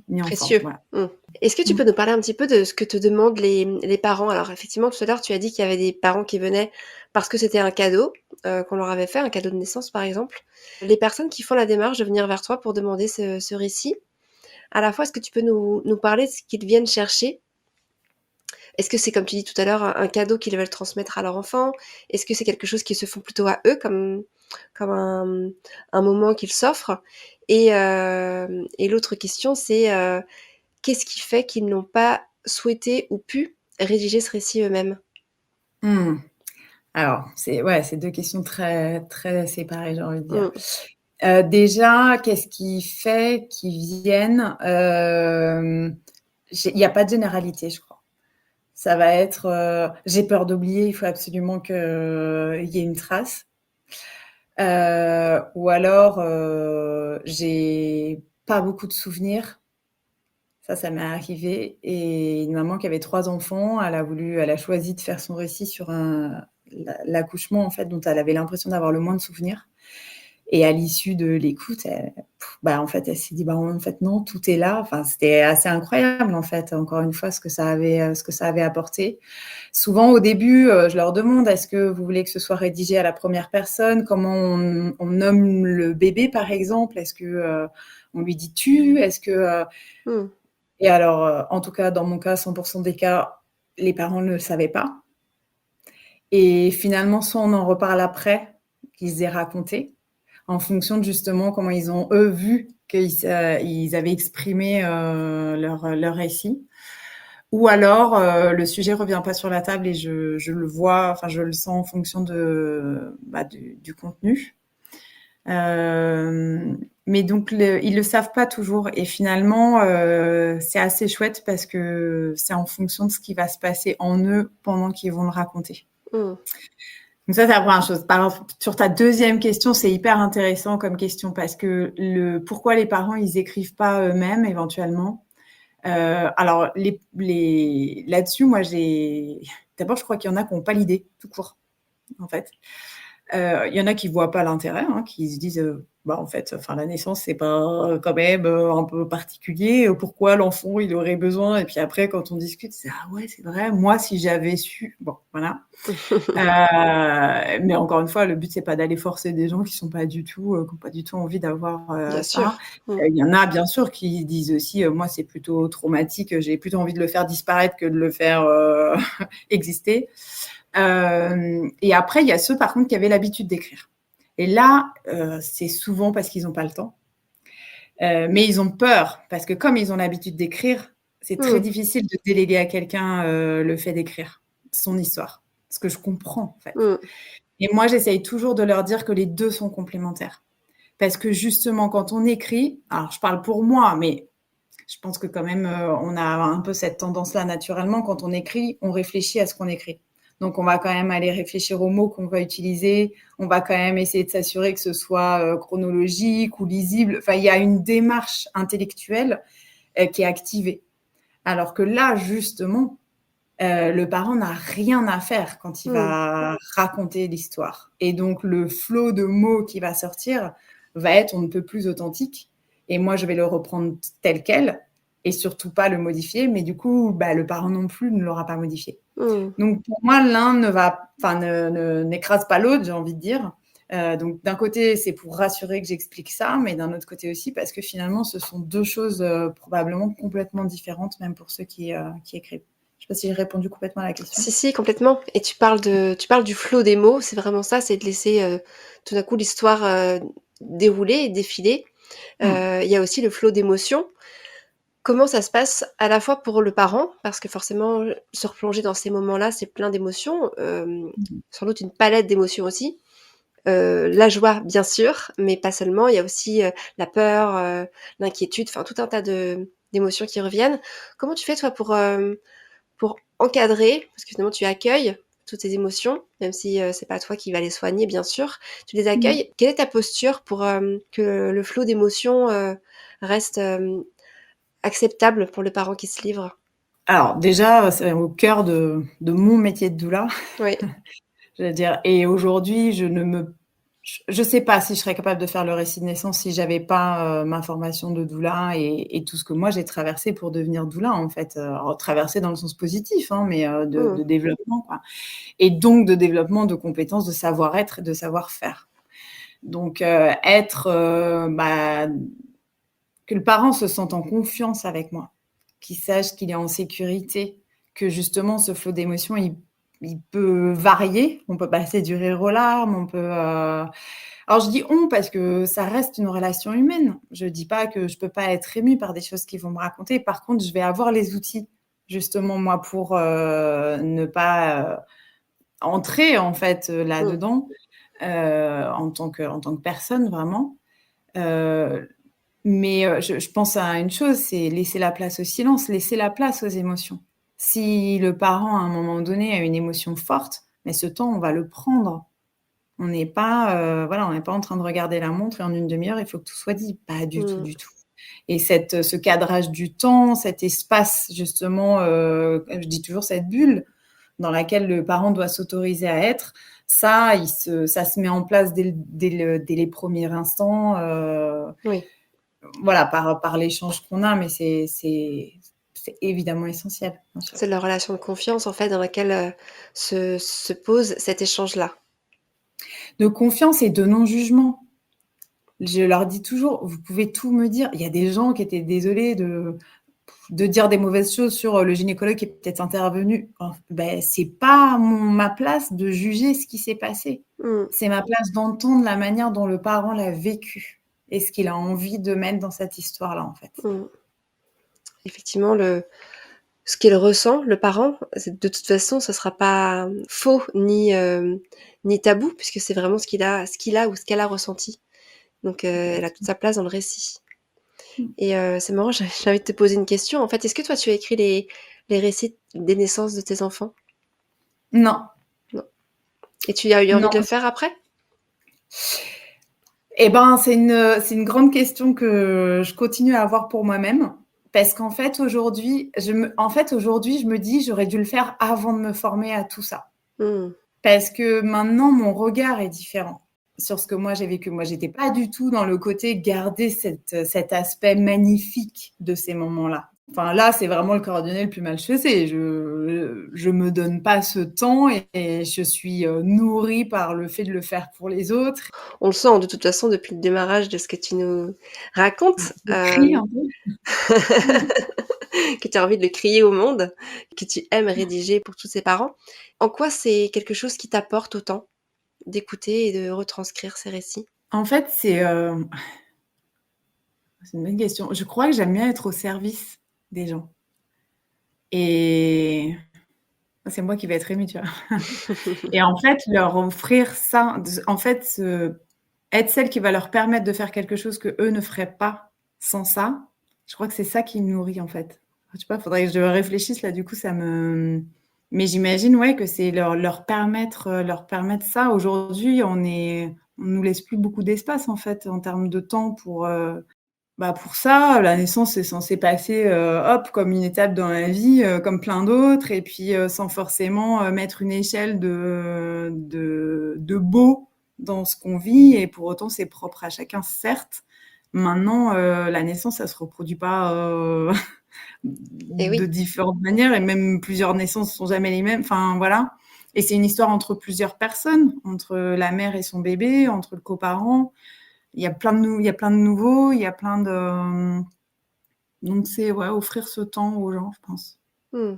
mis en forme. Précieux. Voilà. Mmh. Est-ce que tu Mm. peux nous parler un petit peu de ce que te demandent les parents? Alors effectivement, tout à l'heure, tu as dit qu'il y avait des parents qui venaient parce que c'était un cadeau, qu'on leur avait fait, un cadeau de naissance, par exemple. Les personnes qui font la démarche de venir vers toi pour demander ce récit, à la fois, est-ce que tu peux nous parler de ce qu'ils viennent chercher? Est-ce que c'est, comme tu dis tout à l'heure, un cadeau qu'ils veulent transmettre à leur enfant? Est-ce que c'est quelque chose qu'ils se font plutôt à eux, comme un moment qu'ils s'offrent? Et l'autre question, c'est, qu'est-ce qui fait qu'ils n'ont pas souhaité ou pu rédiger ce récit eux-mêmes? Mm. Alors, c'est deux questions très, très séparées, j'ai envie de dire. Mmh. Déjà, qu'est-ce qui fait qu'ils viennent il n'y a pas de généralité, je crois. Ça va être j'ai peur d'oublier, il faut absolument qu'il y ait une trace. Ou alors j'ai pas beaucoup de souvenirs. Ça m'est arrivé. Et une maman qui avait 3 enfants, elle a choisi de faire son récit sur l'accouchement en fait, dont elle avait l'impression d'avoir le moins de souvenirs. Et à l'issue de l'écoute, en fait, elle s'est dit, en fait, non, tout est là. Enfin, c'était assez incroyable, en fait, encore une fois, ce que ça avait apporté. Souvent, au début, je leur demande, est-ce que vous voulez que ce soit rédigé à la première personne? Comment on nomme le bébé, par exemple? Est-ce que on lui dit tu? Est-ce que Mmh. Et alors, en tout cas, dans mon cas, 100% des cas, les parents ne le savaient pas. Et finalement, soit on en reparle après, qu'ils aient raconté, en fonction de justement comment ils ont, eux, vu qu'ils avaient exprimé leur récit. Ou alors, le sujet revient pas sur la table et je le vois, enfin, je le sens en fonction du contenu. Mais donc, ils le savent pas toujours. Et finalement, c'est assez chouette parce que c'est en fonction de ce qui va se passer en eux pendant qu'ils vont le raconter. Mmh. Donc ça, c'est la première chose. Par exemple, sur ta deuxième question, c'est hyper intéressant comme question parce que pourquoi les parents, ils écrivent pas eux-mêmes éventuellement. Alors, là-dessus, moi, d'abord, je crois qu'il y en a qui n'ont pas l'idée, tout court, en fait. Il y en a qui voient pas l'intérêt, hein, qui se disent en fait, enfin la naissance c'est pas quand même un peu particulier. Pourquoi l'enfant il aurait besoin? Et puis après quand on discute, c'est ah ouais c'est vrai. Moi si j'avais su, bon voilà. Mais encore une fois, le but c'est pas d'aller forcer des gens qui sont pas du tout, qui ont pas du tout envie d'avoir Bien ça. sûr. Mmh. Il y en a bien sûr qui disent aussi, moi c'est plutôt traumatique, j'ai plutôt envie de le faire disparaître que de le faire exister. Et après, il y a ceux, par contre, qui avaient l'habitude d'écrire. Et là, c'est souvent parce qu'ils n'ont pas le temps. Mais ils ont peur, parce que comme ils ont l'habitude d'écrire, c'est très Mmh. difficile de déléguer à quelqu'un le fait d'écrire son histoire. Ce que je comprends, en fait. Mmh. Et moi, j'essaye toujours de leur dire que les deux sont complémentaires. Parce que justement, quand on écrit, alors je parle pour moi, mais je pense que quand même, on a un peu cette tendance-là naturellement. Quand on écrit, on réfléchit à ce qu'on écrit. Donc, on va quand même aller réfléchir aux mots qu'on va utiliser. On va quand même essayer de s'assurer que ce soit chronologique ou lisible. Enfin, il y a une démarche intellectuelle qui est activée. Alors que là, justement, le parent n'a rien à faire quand il Mmh. va raconter l'histoire. Et donc, le flot de mots qui va sortir va être on ne peut plus authentique. Et moi, je vais le reprendre tel quel et surtout pas le modifier. Mais du coup, le parent non plus ne l'aura pas modifié. Mmh. Donc, pour moi, l'un n'écrase pas l'autre, j'ai envie de dire. Donc, d'un côté, c'est pour rassurer que j'explique ça, mais d'un autre côté aussi, parce que finalement, ce sont deux choses probablement complètement différentes, même pour ceux qui écrivent. Je ne sais pas si j'ai répondu complètement à la question. Si, si, complètement. Et tu parles du flot des mots, c'est vraiment ça, c'est de laisser tout d'un coup l'histoire dérouler et défiler. Hmm. Il y a aussi le flot d'émotions. Comment ça se passe à la fois pour le parent, parce que forcément, se replonger dans ces moments-là, c'est plein d'émotions, sans doute une palette d'émotions aussi. La joie, bien sûr, mais pas seulement. Il y a aussi la peur, l'inquiétude, enfin tout un tas d'émotions qui reviennent. Comment tu fais toi pour encadrer, parce que finalement tu accueilles toutes ces émotions, même si c'est pas toi qui vas les soigner, bien sûr. Tu les Hmm. accueilles. Quelle est ta posture pour que le flot d'émotions reste acceptable pour le parent qui se livre? Alors, déjà, c'est au cœur de mon métier de doula, Oui. je veux dire. Et aujourd'hui, Je sais pas si je serais capable de faire le récit de naissance si j'avais pas, ma formation de doula et tout ce que moi j'ai traversé pour devenir doula, en fait, alors traversé dans le sens positif, hein, mais de Mmh. développement, quoi et donc de développement de compétences, de savoir-être et de savoir-faire. Donc être, que le parent se sente en confiance avec moi, qu'il sache qu'il est en sécurité, que justement ce flot d'émotions, il peut varier. On peut passer du rire aux larmes, on peut, alors je dis «on» parce que ça reste une relation humaine. Je dis pas que je peux pas être émue par des choses qu'ils vont me raconter. Par contre, je vais avoir les outils justement moi pour, ne pas, entrer en fait, Mmh. là-dedans, en tant que personne vraiment. Heu, mais je pense à une chose, c'est laisser la place au silence, laisser la place aux émotions. Si le parent, à un moment donné, a une émotion forte, mais ce temps, on va le prendre. On n'est pas, voilà, on n'est pas en train de regarder la montre et en une demi heure, il faut que tout soit dit. Pas du tout, Mmh. du tout et ce cadrage du temps, cet espace justement, je dis toujours cette bulle dans laquelle le parent doit s'autoriser à être, ça se met en place dès les premiers instants, Oui, voilà, par l'échange qu'on a, mais c'est évidemment essentiel, bien sûr. c'est la relation de confiance, en fait, dans laquelle, se pose cet échange-là. De confiance et de non-jugement. Je leur dis toujours: «Vous pouvez tout me dire». Il y a des gens qui étaient désolés de dire des mauvaises choses sur, le gynécologue qui est peut-être intervenu. C'est pas ma place de juger ce qui s'est passé. Mmh. C'est ma place d'entendre la manière dont le parent l'a vécu et ce qu'il a envie de mettre dans cette histoire-là, en fait. Mmh. Effectivement, ce qu'il ressent, le parent, c'est de toute façon, ce sera pas faux ni tabou puisque c'est vraiment ce qu'il a ou ce qu'elle a ressenti. Donc elle a toute sa place dans le récit Mmh. et c'est marrant, j'ai envie de te poser une question. En fait, est-ce que toi, tu as écrit les récits des naissances de tes enfants? Non, Non. Et tu as eu envie non. de le faire après? Et ben, c'est une grande question que je continue à avoir pour moi-même. Parce qu'en fait, aujourd'hui, je me dis: «J'aurais dû le faire avant de me former à tout ça». Mmh. Parce que maintenant, mon regard est différent sur ce que moi j'ai vécu. Moi, j'étais pas du tout dans le côté garder cet aspect magnifique de ces moments-là. Enfin, là, c'est vraiment le cordonnier le plus mal chaussé. Je me donne pas ce temps et je suis, nourrie par le fait de le faire pour les autres. On le sent de toute façon depuis le démarrage de ce que tu nous racontes, Je crie un peu. que tu as envie de le crier au monde, que tu aimes rédiger pour tous ces parents. En quoi c'est quelque chose qui t'apporte autant d'écouter et de retranscrire ces récits? En fait, c'est une bonne question. Je crois que j'aime bien être au service des gens et c'est moi qui vais être émue, tu vois? Et en fait, leur offrir ça, en fait, être celle qui va leur permettre de faire quelque chose qu'eux ne feraient pas sans ça, je crois que c'est ça qui me nourrit, en fait. Je sais pas, faudrait que je réfléchisse là, du coup, mais j'imagine, ouais, que c'est leur permettre ça. Aujourd'hui, on nous laisse plus beaucoup d'espace, en fait, en termes de temps pour ça. La naissance est censée passer, hop, comme une étape dans la vie, comme plein d'autres et puis, sans forcément, mettre une échelle de beau dans ce qu'on vit et pour autant c'est propre à chacun, certes. Maintenant, la naissance, ça se reproduit pas, Et de oui. différentes manières et même plusieurs naissances sont jamais les mêmes, enfin voilà et c'est une histoire entre plusieurs personnes, entre la mère et son bébé, entre le coparent. Il y a plein de nouveaux, il y a plein de donc c'est ouais, offrir ce temps aux gens, je pense. Mmh.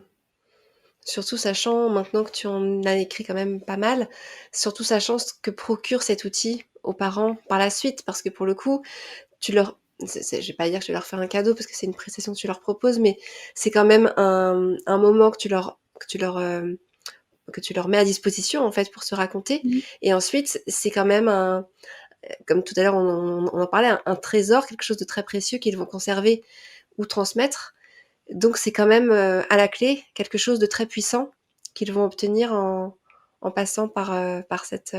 Surtout sachant maintenant que tu en as écrit quand même pas mal, surtout sachant ce que procure cet outil aux parents par la suite. Parce que pour le coup, tu leur je vais pas dire que tu leur fais un cadeau parce que c'est une prestation que tu leur proposes, mais c'est quand même un moment que tu leur mets à disposition, en fait, pour se raconter Mmh. et ensuite, c'est quand même comme tout à l'heure on en parlait, un trésor, quelque chose de très précieux qu'ils vont conserver ou transmettre. Donc c'est quand même, à la clé, quelque chose de très puissant qu'ils vont obtenir en passant par cette,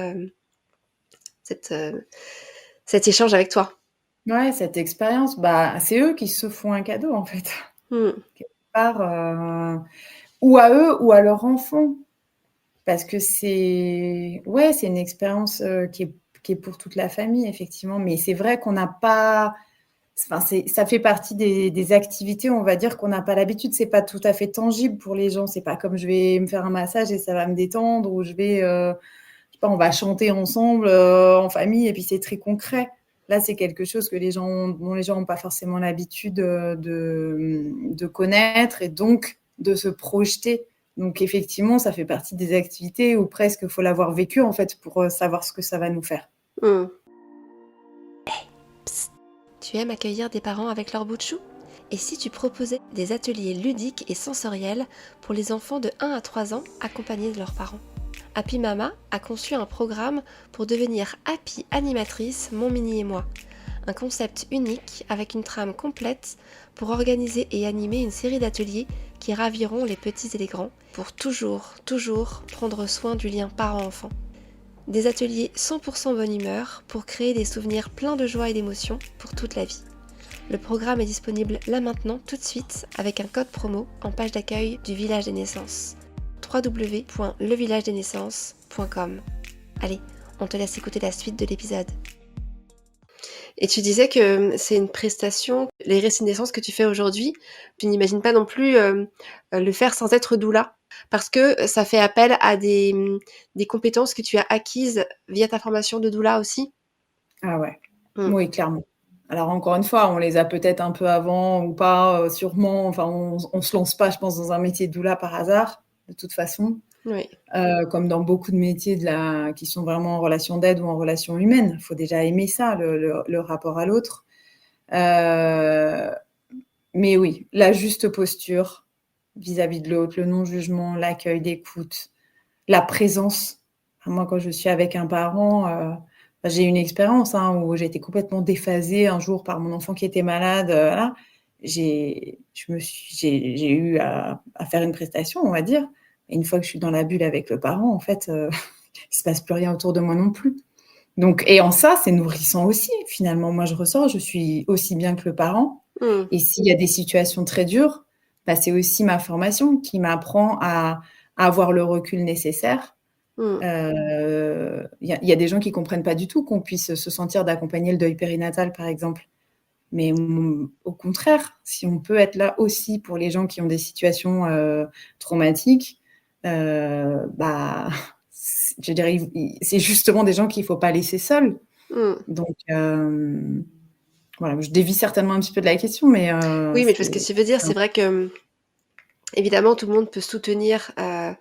cet échange avec toi. Ouais, cette expérience, c'est eux qui se font un cadeau, en fait, Mmh. quelque part, ou à eux ou à leur enfant. Parce que c'est une expérience, qui est pour toute la famille, effectivement. Mais c'est vrai qu'on n'a pas... Enfin, ça fait partie des activités, on va dire, qu'on n'a pas l'habitude. C'est pas tout à fait tangible pour les gens. C'est pas comme je vais me faire un massage et ça va me détendre, ou je vais, je sais pas, on va chanter ensemble en famille et puis c'est très concret. Là, c'est quelque chose dont les gens n'ont pas forcément l'habitude de connaître et donc de se projeter. Donc, effectivement, ça fait partie des activités où presque il faut l'avoir vécu, en fait, pour savoir ce que ça va nous faire. Psst. Tu aimes accueillir des parents avec leur bout de chou? Et si tu proposais des ateliers ludiques et sensoriels pour les enfants de 1 à 3 ans accompagnés de leurs parents? Happy Mama a conçu un programme pour devenir Happy Animatrice Mon Mini et moi. Un concept unique avec une trame complète pour organiser et animer une série d'ateliers qui raviront les petits et les grands pour toujours prendre soin du lien parent-enfant. Des ateliers 100% bonne humeur pour créer des souvenirs pleins de joie et d'émotion pour toute la vie. Le programme est disponible là maintenant, tout de suite, avec un code promo en page d'accueil du Village des Naissances. www.levillagedesnaissances.com. Allez, on te laisse écouter la suite de l'épisode. Et tu disais que c'est une prestation, les récits de naissance que tu fais aujourd'hui, tu n'imagines pas non plus le faire sans être doula, parce que ça fait appel à des compétences que tu as acquises via ta formation de doula aussi. Ah ouais, oui, clairement. Alors encore une fois, on les a peut-être un peu avant ou pas, sûrement. Enfin, on se lance pas, je pense, dans un métier de doula par hasard, de toute façon. Oui. Comme dans beaucoup de métiers qui sont vraiment en relation d'aide ou en relation humaine. Il faut déjà aimer ça, le rapport à l'autre. Mais oui, la juste posture vis-à-vis de l'autre, le non-jugement, l'accueil, l'écoute, la présence. Moi, quand je suis avec un parent, j'ai eu une expérience où j'ai été complètement déphasée un jour par mon enfant qui était malade. Voilà. J'ai eu à faire une prestation, on va dire. Et une fois que je suis dans la bulle avec le parent, en fait, il se passe plus rien autour de moi non plus. Donc, et en ça, c'est nourrissant aussi. Finalement, moi, je ressors, je suis aussi bien que le parent. Et s'il y a des situations très dures, c'est aussi ma formation qui m'apprend à avoir le recul nécessaire. Il y a des gens qui comprennent pas du tout qu'on puisse se sentir d'accompagner le deuil périnatal, par exemple. Mais au contraire, si on peut être là aussi pour les gens qui ont des situations traumatiques, je dirais, c'est justement des gens qu'il faut pas laisser seuls. Donc, voilà, je dévie certainement un petit peu de la question, mais oui, mais parce que tu veux dire, c'est vrai que évidemment tout le monde peut soutenir un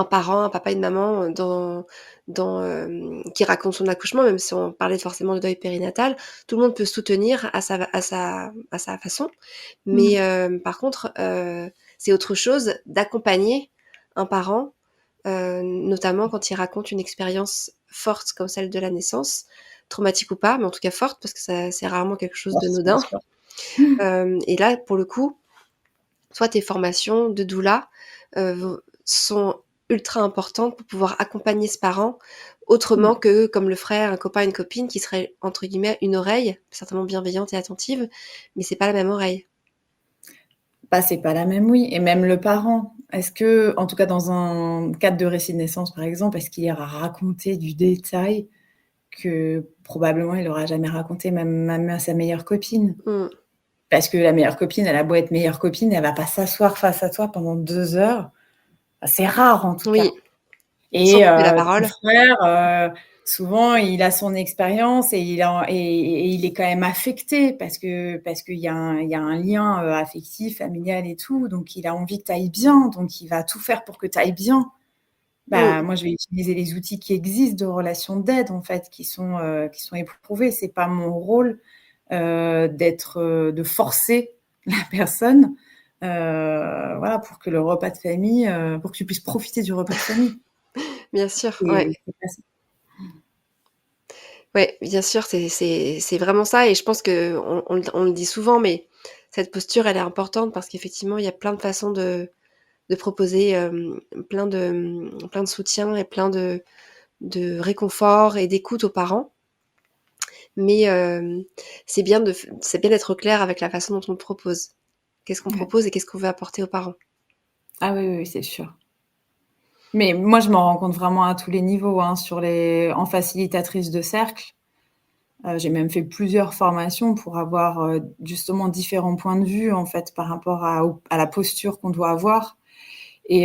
parent, un papa, une maman qui raconte son accouchement, même si on parlait forcément de deuil périnatal, tout le monde peut soutenir à sa façon. Mais par contre, c'est autre chose d'accompagner un parent, notamment quand il raconte une expérience forte comme celle de la naissance, traumatique ou pas, mais en tout cas forte, parce que c'est rarement quelque chose d'anodin. Et là, pour le coup, soit tes formations de doula sont ultra importantes pour pouvoir accompagner ce parent autrement que comme le ferait un copain, une copine qui serait entre guillemets une oreille, certainement bienveillante et attentive, mais c'est pas la même oreille. C'est pas la même, oui. Et même le parent, est-ce que, en tout cas dans un cadre de récit de naissance par exemple, est-ce qu'il ira raconter du détail que probablement il n'aura jamais raconté même à sa meilleure copine? Parce que la meilleure copine, elle a beau être meilleure copine, elle va pas s'asseoir face à toi pendant 2 heures. C'est rare en tout cas. Et ton frère, souvent, il a son expérience et il est quand même affecté parce qu'il y a un lien affectif, familial et tout. Donc, il a envie que tu ailles bien. Donc, il va tout faire pour que tu ailles bien. Moi, je vais utiliser les outils qui existent de relations d'aide, en fait, qui sont éprouvés. C'est pas mon rôle de forcer la personne voilà, pour que le repas de famille, pour que tu puisses profiter du repas de famille. Bien sûr, ouais. Ouais, bien sûr, c'est vraiment ça. Et je pense qu'on le dit souvent, mais cette posture, elle est importante parce qu'effectivement, il y a plein de façons de proposer plein de soutien et plein de réconfort et d'écoute aux parents. Mais c'est bien d'être clair avec la façon dont on propose. Qu'est-ce qu'on propose et qu'est-ce qu'on veut apporter aux parents. Ah oui, c'est sûr. Mais moi, je m'en rends compte vraiment à tous les niveaux, hein, en facilitatrice de cercle. J'ai même fait plusieurs formations pour avoir justement différents points de vue en fait par rapport à la posture qu'on doit avoir et,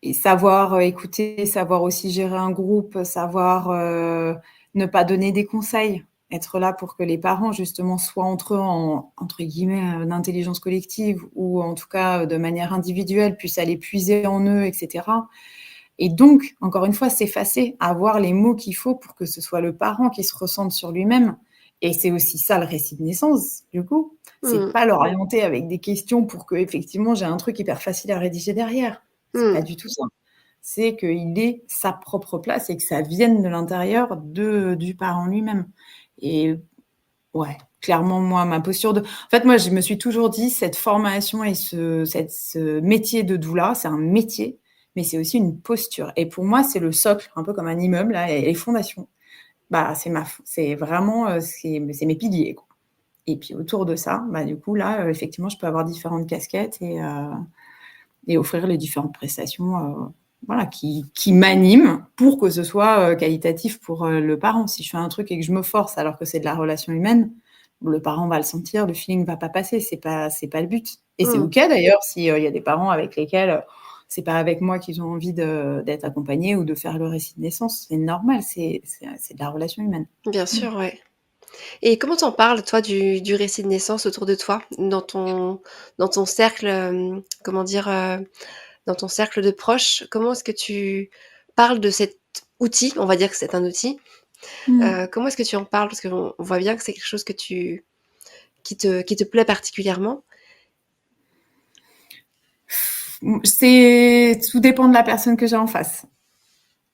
et savoir écouter, savoir aussi gérer un groupe, savoir ne pas donner des conseils, être là pour que les parents justement soient entre eux entre guillemets d'intelligence collective ou en tout cas de manière individuelle puissent aller puiser en eux, etc. Et donc, encore une fois, s'effacer, avoir les mots qu'il faut pour que ce soit le parent qui se ressente sur lui-même. Et c'est aussi ça le récit de naissance, du coup. C'est pas l'orienter avec des questions pour que, effectivement, j'ai un truc hyper facile à rédiger derrière. C'est pas du tout ça. C'est qu'il ait sa propre place et que ça vienne de l'intérieur du parent lui-même. Et ouais, clairement, moi, ma posture de... En fait, moi, je me suis toujours dit, cette formation et ce métier de doula, c'est un métier, mais c'est aussi une posture. Et pour moi, c'est le socle, un peu comme un immeuble, là, et les fondations. Bah, c'est vraiment, c'est mes piliers, quoi. Et puis autour de ça, bah, du coup, là, effectivement, je peux avoir différentes casquettes et offrir les différentes prestations voilà, qui m'animent pour que ce soit qualitatif pour le parent. Si je fais un truc et que je me force alors que c'est de la relation humaine, le parent va le sentir, le feeling va pas passer, c'est pas le but. Et c'est ok d'ailleurs s'il y a des parents avec lesquels c'est pas avec moi qu'ils ont envie d'être accompagnés ou de faire le récit de naissance. C'est normal, c'est de la relation humaine. Bien sûr, ouais. Et comment t'en parles, toi, du récit de naissance autour de toi, dans ton cercle, comment dire, dans ton cercle de proches? Comment est-ce que tu parles de cet outil? On va dire que c'est un outil. Mm. Comment est-ce que tu en parles? Parce qu'on voit bien que c'est quelque chose qui te plaît particulièrement. Tout dépend de la personne que j'ai en face.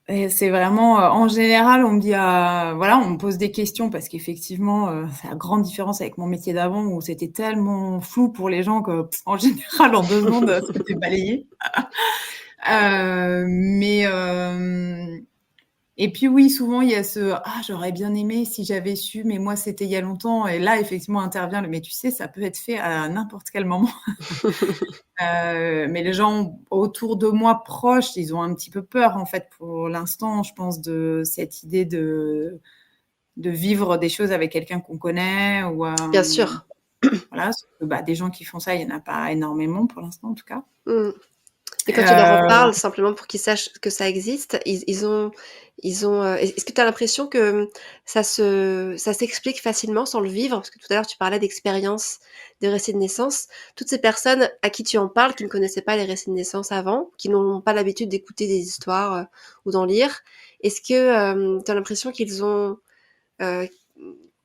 Et c'est vraiment, en général, on me dit, voilà, on me pose des questions parce qu'effectivement, c'est la grande différence avec mon métier d'avant où c'était tellement flou pour les gens que, en général, en 2 secondes, c'était balayé. Mais et puis oui, souvent il y a j'aurais bien aimé si j'avais su, mais moi c'était il y a longtemps. Et là, effectivement, intervient mais tu sais, ça peut être fait à n'importe quel moment. Mais les gens autour de moi proches, ils ont un petit peu peur en fait pour l'instant, je pense, de cette idée de vivre des choses avec quelqu'un qu'on connaît ou Bien sûr. voilà, sauf que, bah, des gens qui font ça, il y en a pas énormément pour l'instant en tout cas. Mmh. Et quand tu leur en parles, simplement pour qu'ils sachent que ça existe, est-ce que tu as l'impression que ça s'explique facilement sans le vivre? Parce que tout à l'heure, tu parlais d'expérience de récits de naissance. Toutes ces personnes à qui tu en parles, qui ne connaissaient pas les récits de naissance avant, qui n'ont pas l'habitude d'écouter des histoires, ou d'en lire, est-ce que, tu as l'impression heu,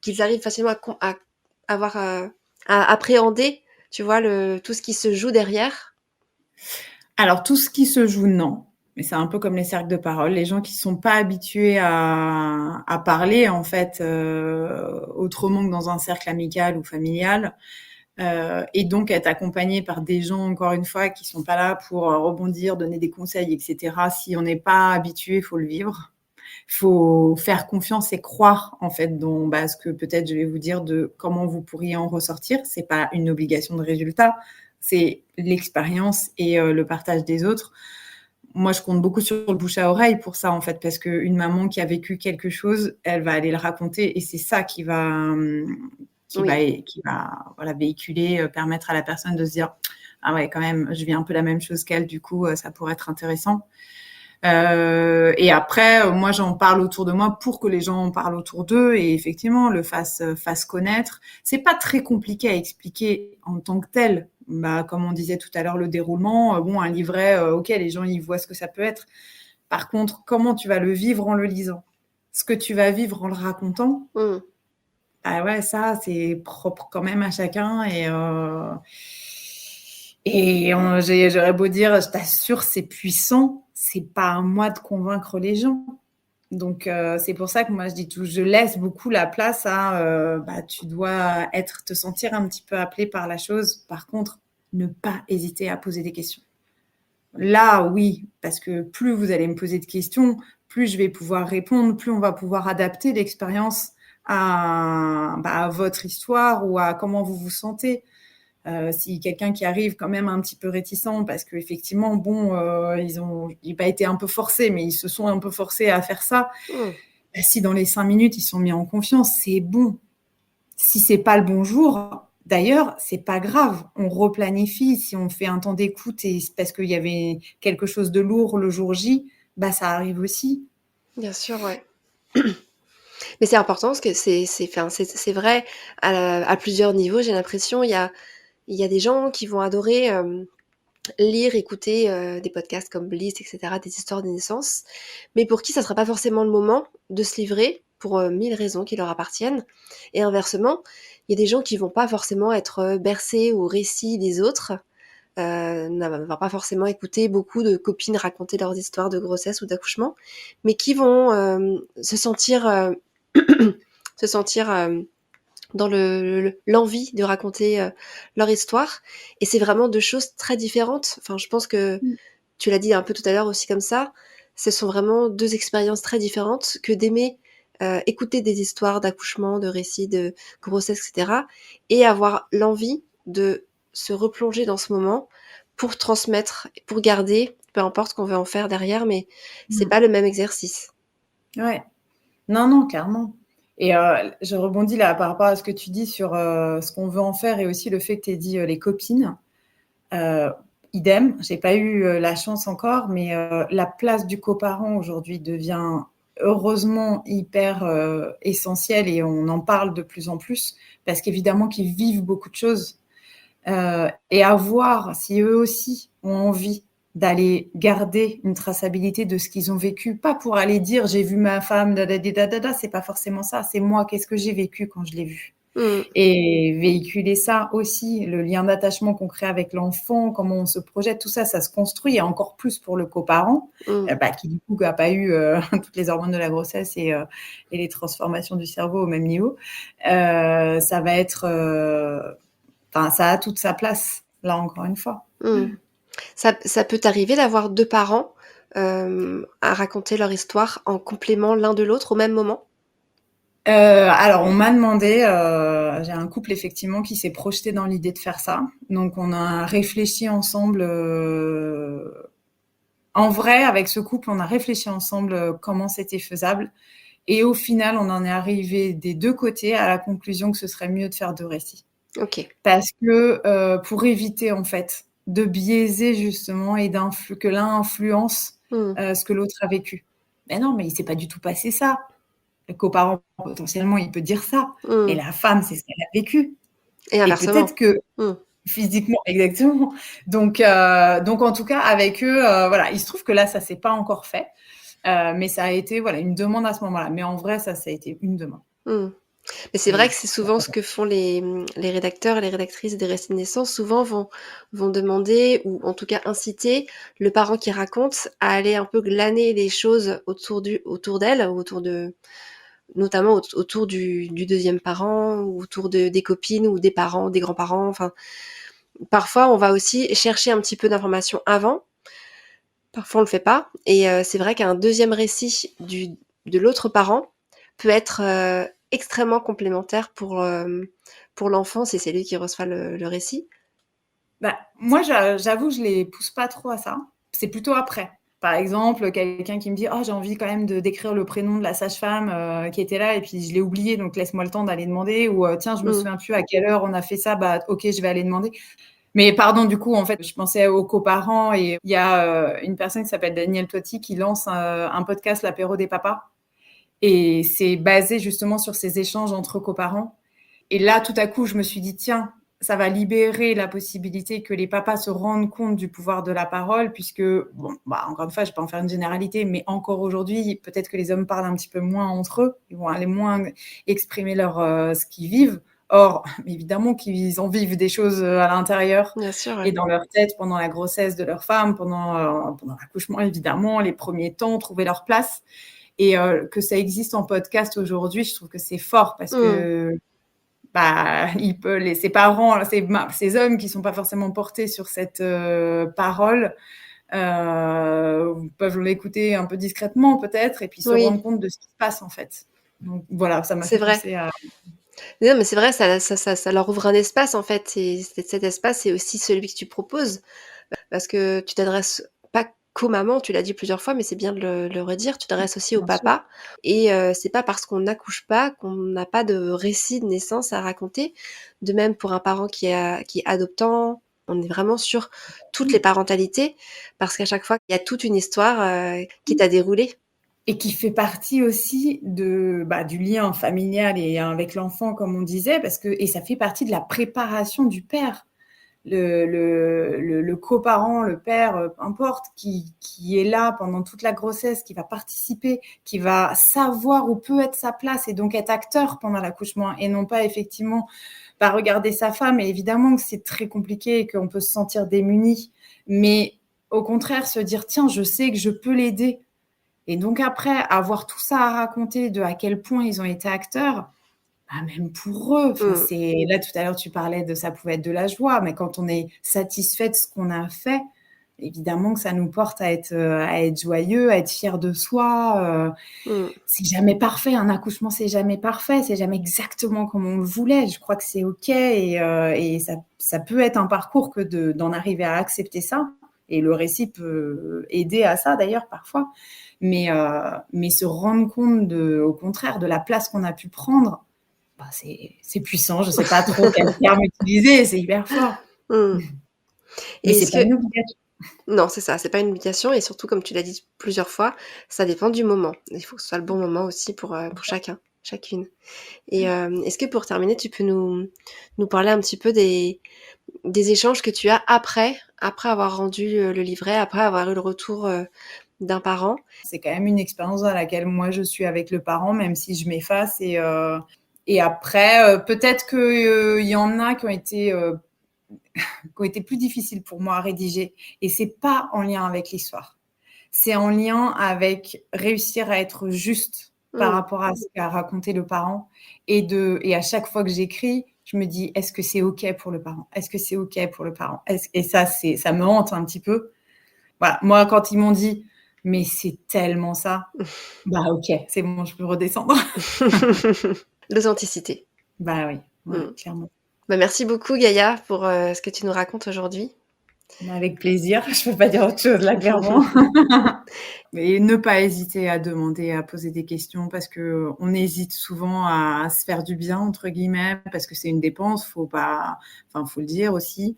qu'ils arrivent facilement à avoir, à appréhender, tu vois, tout ce qui se joue derrière? Alors tout ce qui se joue, non. Mais c'est un peu comme les cercles de parole. Les gens qui sont pas habitués à parler en fait autrement que dans un cercle amical ou familial, et donc être accompagné par des gens encore une fois qui sont pas là pour rebondir, donner des conseils, etc. Si on n'est pas habitué, faut le vivre. Faut faire confiance et croire en fait dans ce que peut-être je vais vous dire de comment vous pourriez en ressortir. C'est pas une obligation de résultat, c'est l'expérience et le partage des autres. Moi, je compte beaucoup sur le bouche à oreille pour ça, en fait, parce qu'une maman qui a vécu quelque chose, elle va aller le raconter et c'est ça qui va, Oui. voilà, véhiculer, permettre à la personne de se dire ah ouais, quand même, je vis un peu la même chose qu'elle, du coup, ça pourrait être intéressant. Et après, moi, j'en parle autour de moi pour que les gens en parlent autour d'eux et effectivement le fassent connaître. C'est pas très compliqué à expliquer en tant que tel. Comme on disait tout à l'heure, le déroulement, bon, un livret, ok, les gens ils voient ce que ça peut être. Par contre, comment tu vas le vivre en le lisant? Ce que tu vas vivre en le racontant, Mmh. ah ouais, ça c'est propre quand même à chacun et j'aurais beau dire, je t'assure, c'est puissant. C'est pas à moi de convaincre les gens. Donc, c'est pour ça que moi, je laisse beaucoup la place à, tu dois te sentir un petit peu appelé par la chose. Par contre, ne pas hésiter à poser des questions. Là, oui, parce que plus vous allez me poser de questions, plus je vais pouvoir répondre, plus on va pouvoir adapter l'expérience à votre histoire ou à comment vous vous sentez. Si quelqu'un qui arrive quand même un petit peu réticent, parce qu'effectivement, ils n'ont pas été un peu forcés, mais ils se sont un peu forcés à faire ça. Si dans les 5 minutes, ils sont mis en confiance, c'est bon. Si c'est pas le bon jour, d'ailleurs, c'est pas grave. On replanifie. Si on fait un temps d'écoute et parce qu'il y avait quelque chose de lourd le jour J, ça arrive aussi. Bien sûr, ouais. Mais c'est important parce que c'est vrai à plusieurs niveaux. J'ai l'impression il y a des gens qui vont adorer lire, écouter des podcasts comme Bliss, etc., des histoires de naissance, mais pour qui ça sera pas forcément le moment de se livrer pour 1000 raisons qui leur appartiennent. Et inversement, il y a des gens qui vont pas forcément être bercés au récit des autres, ne va pas forcément écouter beaucoup de copines raconter leurs histoires de grossesse ou d'accouchement, mais qui vont se sentir se sentir dans l'envie de raconter leur histoire. Et c'est vraiment deux choses très différentes. Enfin, je pense que tu l'as dit un peu tout à l'heure aussi comme ça. Ce sont vraiment deux expériences très différentes que d'aimer écouter des histoires d'accouchement, de récits de grossesse, etc. et avoir l'envie de se replonger dans ce moment pour transmettre, pour garder, peu importe ce qu'on veut en faire derrière, mais c'est pas le même exercice. Ouais. Non, clairement. Et je rebondis là par rapport à ce que tu dis sur ce qu'on veut en faire et aussi le fait que tu aies dit les copines. Idem, j'ai pas eu la chance encore, mais la place du coparent aujourd'hui devient heureusement hyper essentielle et on en parle de plus en plus parce qu'évidemment qu'ils vivent beaucoup de choses et à voir si eux aussi ont envie d'aller garder une traçabilité de ce qu'ils ont vécu, pas pour aller dire j'ai vu ma femme, c'est pas forcément ça, c'est moi, qu'est-ce que j'ai vécu quand je l'ai vue. Et véhiculer ça aussi, le lien d'attachement qu'on crée avec l'enfant, comment on se projette, tout ça, ça se construit et encore plus pour le coparent, qui du coup n'a pas eu toutes les hormones de la grossesse et les transformations du cerveau au même niveau. Ça va être, ça a toute sa place là encore une fois. Ça peut t'arriver d'avoir deux parents à raconter leur histoire en complément l'un de l'autre au même moment? Alors, on m'a demandé, j'ai un couple effectivement qui s'est projeté dans l'idée de faire ça. Donc, on a réfléchi ensemble. En vrai, avec ce couple, on a réfléchi ensemble comment c'était faisable. Et au final, on en est arrivé des deux côtés à la conclusion que ce serait mieux de faire deux récits. Ok. Parce que pour éviter en fait de biaiser justement et que l'un influence ce que l'autre a vécu. Mais non, mais il s'est pas du tout passé ça. Le coparent, potentiellement, il peut dire ça. Et la femme, c'est ce qu'elle a vécu. Et Et inversement. peut-être que physiquement, exactement. Donc en tout cas, avec eux, voilà, il se trouve que là, ça s'est pas encore fait. Mais ça a été une demande à ce moment-là. Mais en vrai, ça a été une demande. Mais c'est vrai que c'est souvent ce que font les rédacteurs et les rédactrices des récits de naissance, souvent vont demander, ou en tout cas inciter le parent qui raconte à aller un peu glaner les choses autour d'elle, notamment autour du deuxième parent, ou autour des copines, ou des parents, des grands-parents. Enfin, parfois, on va aussi chercher un petit peu d'informations avant. Parfois, on le fait pas. Et c'est vrai qu'un deuxième récit de l'autre parent peut être extrêmement complémentaire pour l'enfant si c'est lui qui reçoit le récit. Moi, j'avoue, je les pousse pas trop à ça. C'est plutôt après. Par exemple, quelqu'un qui me dit « Oh, j'ai envie quand même de décrire le prénom de la sage-femme qui était là et puis je l'ai oublié, donc laisse-moi le temps d'aller demander. » Ou « Tiens, je me souviens plus à quelle heure on a fait ça, ok, je vais aller demander. » Mais pardon, du coup, en fait, je pensais aux coparents et il y a une personne qui s'appelle Danielle Totti qui lance un podcast, l'apéro des papas. Et c'est basé justement sur ces échanges entre coparents. Et là, tout à coup, je me suis dit, tiens, ça va libérer la possibilité que les papas se rendent compte du pouvoir de la parole, puisque, encore une fois, je ne vais pas en faire une généralité, mais encore aujourd'hui, peut-être que les hommes parlent un petit peu moins entre eux, ils vont aller moins exprimer ce qu'ils vivent. Or, évidemment qu'ils en vivent des choses à l'intérieur et dans leur tête pendant la grossesse de leur femme, pendant l'accouchement, évidemment, les premiers temps, trouver leur place. Et que ça existe en podcast aujourd'hui, je trouve que c'est fort parce que ces parents, ces hommes qui ne sont pas forcément portés sur cette parole peuvent l'écouter un peu discrètement peut-être et puis se rendre compte de ce qui se passe en fait. Donc voilà, ça m'a fait penser à... Non, mais c'est vrai, ça leur ouvre un espace, en fait, et cet espace, c'est aussi celui que tu proposes. Parce que tu t'adresses pas qu'aux mamans, tu l'as dit plusieurs fois, mais c'est bien de le redire, tu t'adresses aussi au Bien sûr. papa. Et c'est pas parce qu'on n'accouche pas qu'on n'a pas de récit de naissance à raconter. De même pour un parent qui est adoptant, on est vraiment sur toutes les parentalités, parce qu'à chaque fois, il y a toute une histoire qui est à dérouler. Et qui fait partie aussi du lien familial et avec l'enfant, comme on disait, et ça fait partie de la préparation du père. Le coparent, le père, peu importe, qui est là pendant toute la grossesse, qui va participer, qui va savoir où peut être sa place et donc être acteur pendant l'accouchement et non pas effectivement regarder sa femme. Et évidemment que c'est très compliqué et qu'on peut se sentir démuni, mais au contraire se dire tiens, je sais que je peux l'aider. Et donc après, avoir tout ça à raconter de à quel point ils ont été acteurs, même pour eux, Mmh. c'est là tout à l'heure tu parlais de ça pouvait être de la joie, mais quand on est satisfait de ce qu'on a fait, évidemment que ça nous porte à être joyeux, à être fier de soi. Mmh. C'est jamais parfait, un accouchement c'est jamais parfait, c'est jamais exactement comme on le voulait. Je crois que c'est ok et ça peut être un parcours que d'en arriver à accepter ça. Et le récit peut aider à ça d'ailleurs parfois, mais se rendre compte au contraire de la place qu'on a pu prendre, c'est puissant. Je sais pas trop quel terme utiliser, c'est hyper fort. Mmh. Mais Et c'est est-ce pas que une obligation. non, c'est ça, c'est pas une obligation et surtout comme tu l'as dit plusieurs fois, ça dépend du moment. Il faut que ce soit le bon moment aussi pour chacun, chacune. Et est-ce que pour terminer, tu peux nous parler un petit peu des échanges que tu as après avoir rendu le livret, après avoir eu le retour d'un parent? C'est quand même une expérience dans laquelle moi je suis avec le parent, même si je m'efface et après, peut-être que il y en a qui ont été plus difficiles pour moi à rédiger et c'est pas en lien avec l'histoire. C'est en lien avec réussir à être juste par Mmh. rapport à ce qu'a raconté le parent et à chaque fois que j'écris, je me dis: «Est-ce que c'est OK pour le parent? Est-ce que c'est OK pour le parent?» Et ça me hante un petit peu. Voilà, moi, quand ils m'ont dit: «Mais c'est tellement ça», OK, c'est bon, je peux redescendre. L'authenticité. Bah oui, ouais, Mmh. clairement. Bah, merci beaucoup Gaïa pour ce que tu nous racontes aujourd'hui. Avec plaisir, je peux pas dire autre chose là, clairement. Et ne pas hésiter à demander, à poser des questions parce qu'on hésite souvent à se faire du bien entre guillemets, parce que c'est une dépense, faut le dire aussi.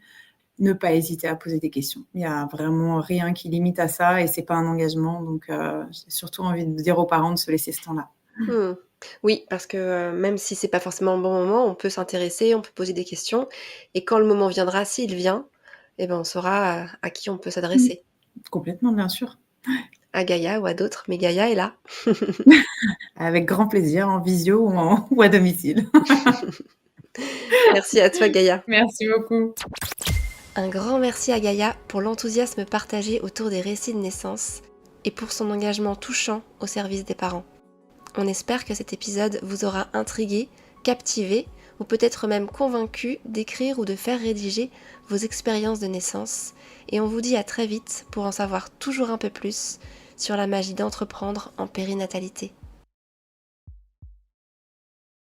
Ne pas hésiter à poser des questions. Il y a vraiment rien qui limite à ça et c'est pas un engagement, donc j'ai surtout envie de dire aux parents de se laisser ce temps-là. Mmh. Oui, parce que même si c'est pas forcément un bon moment, on peut s'intéresser, on peut poser des questions et quand le moment viendra, s'il vient, eh ben, on saura à qui on peut Mmh. s'adresser. Complètement, bien sûr. À Gaïa ou à d'autres, mais Gaïa est là. Avec grand plaisir, en visio ou à domicile. Merci à toi Gaïa. Merci beaucoup. Un grand merci à Gaïa pour l'enthousiasme partagé autour des récits de naissance et pour son engagement touchant au service des parents. On espère que cet épisode vous aura intrigué, captivé ou peut-être même convaincu d'écrire ou de faire rédiger vos expériences de naissance et on vous dit à très vite pour en savoir toujours un peu plus sur la magie d'entreprendre en périnatalité.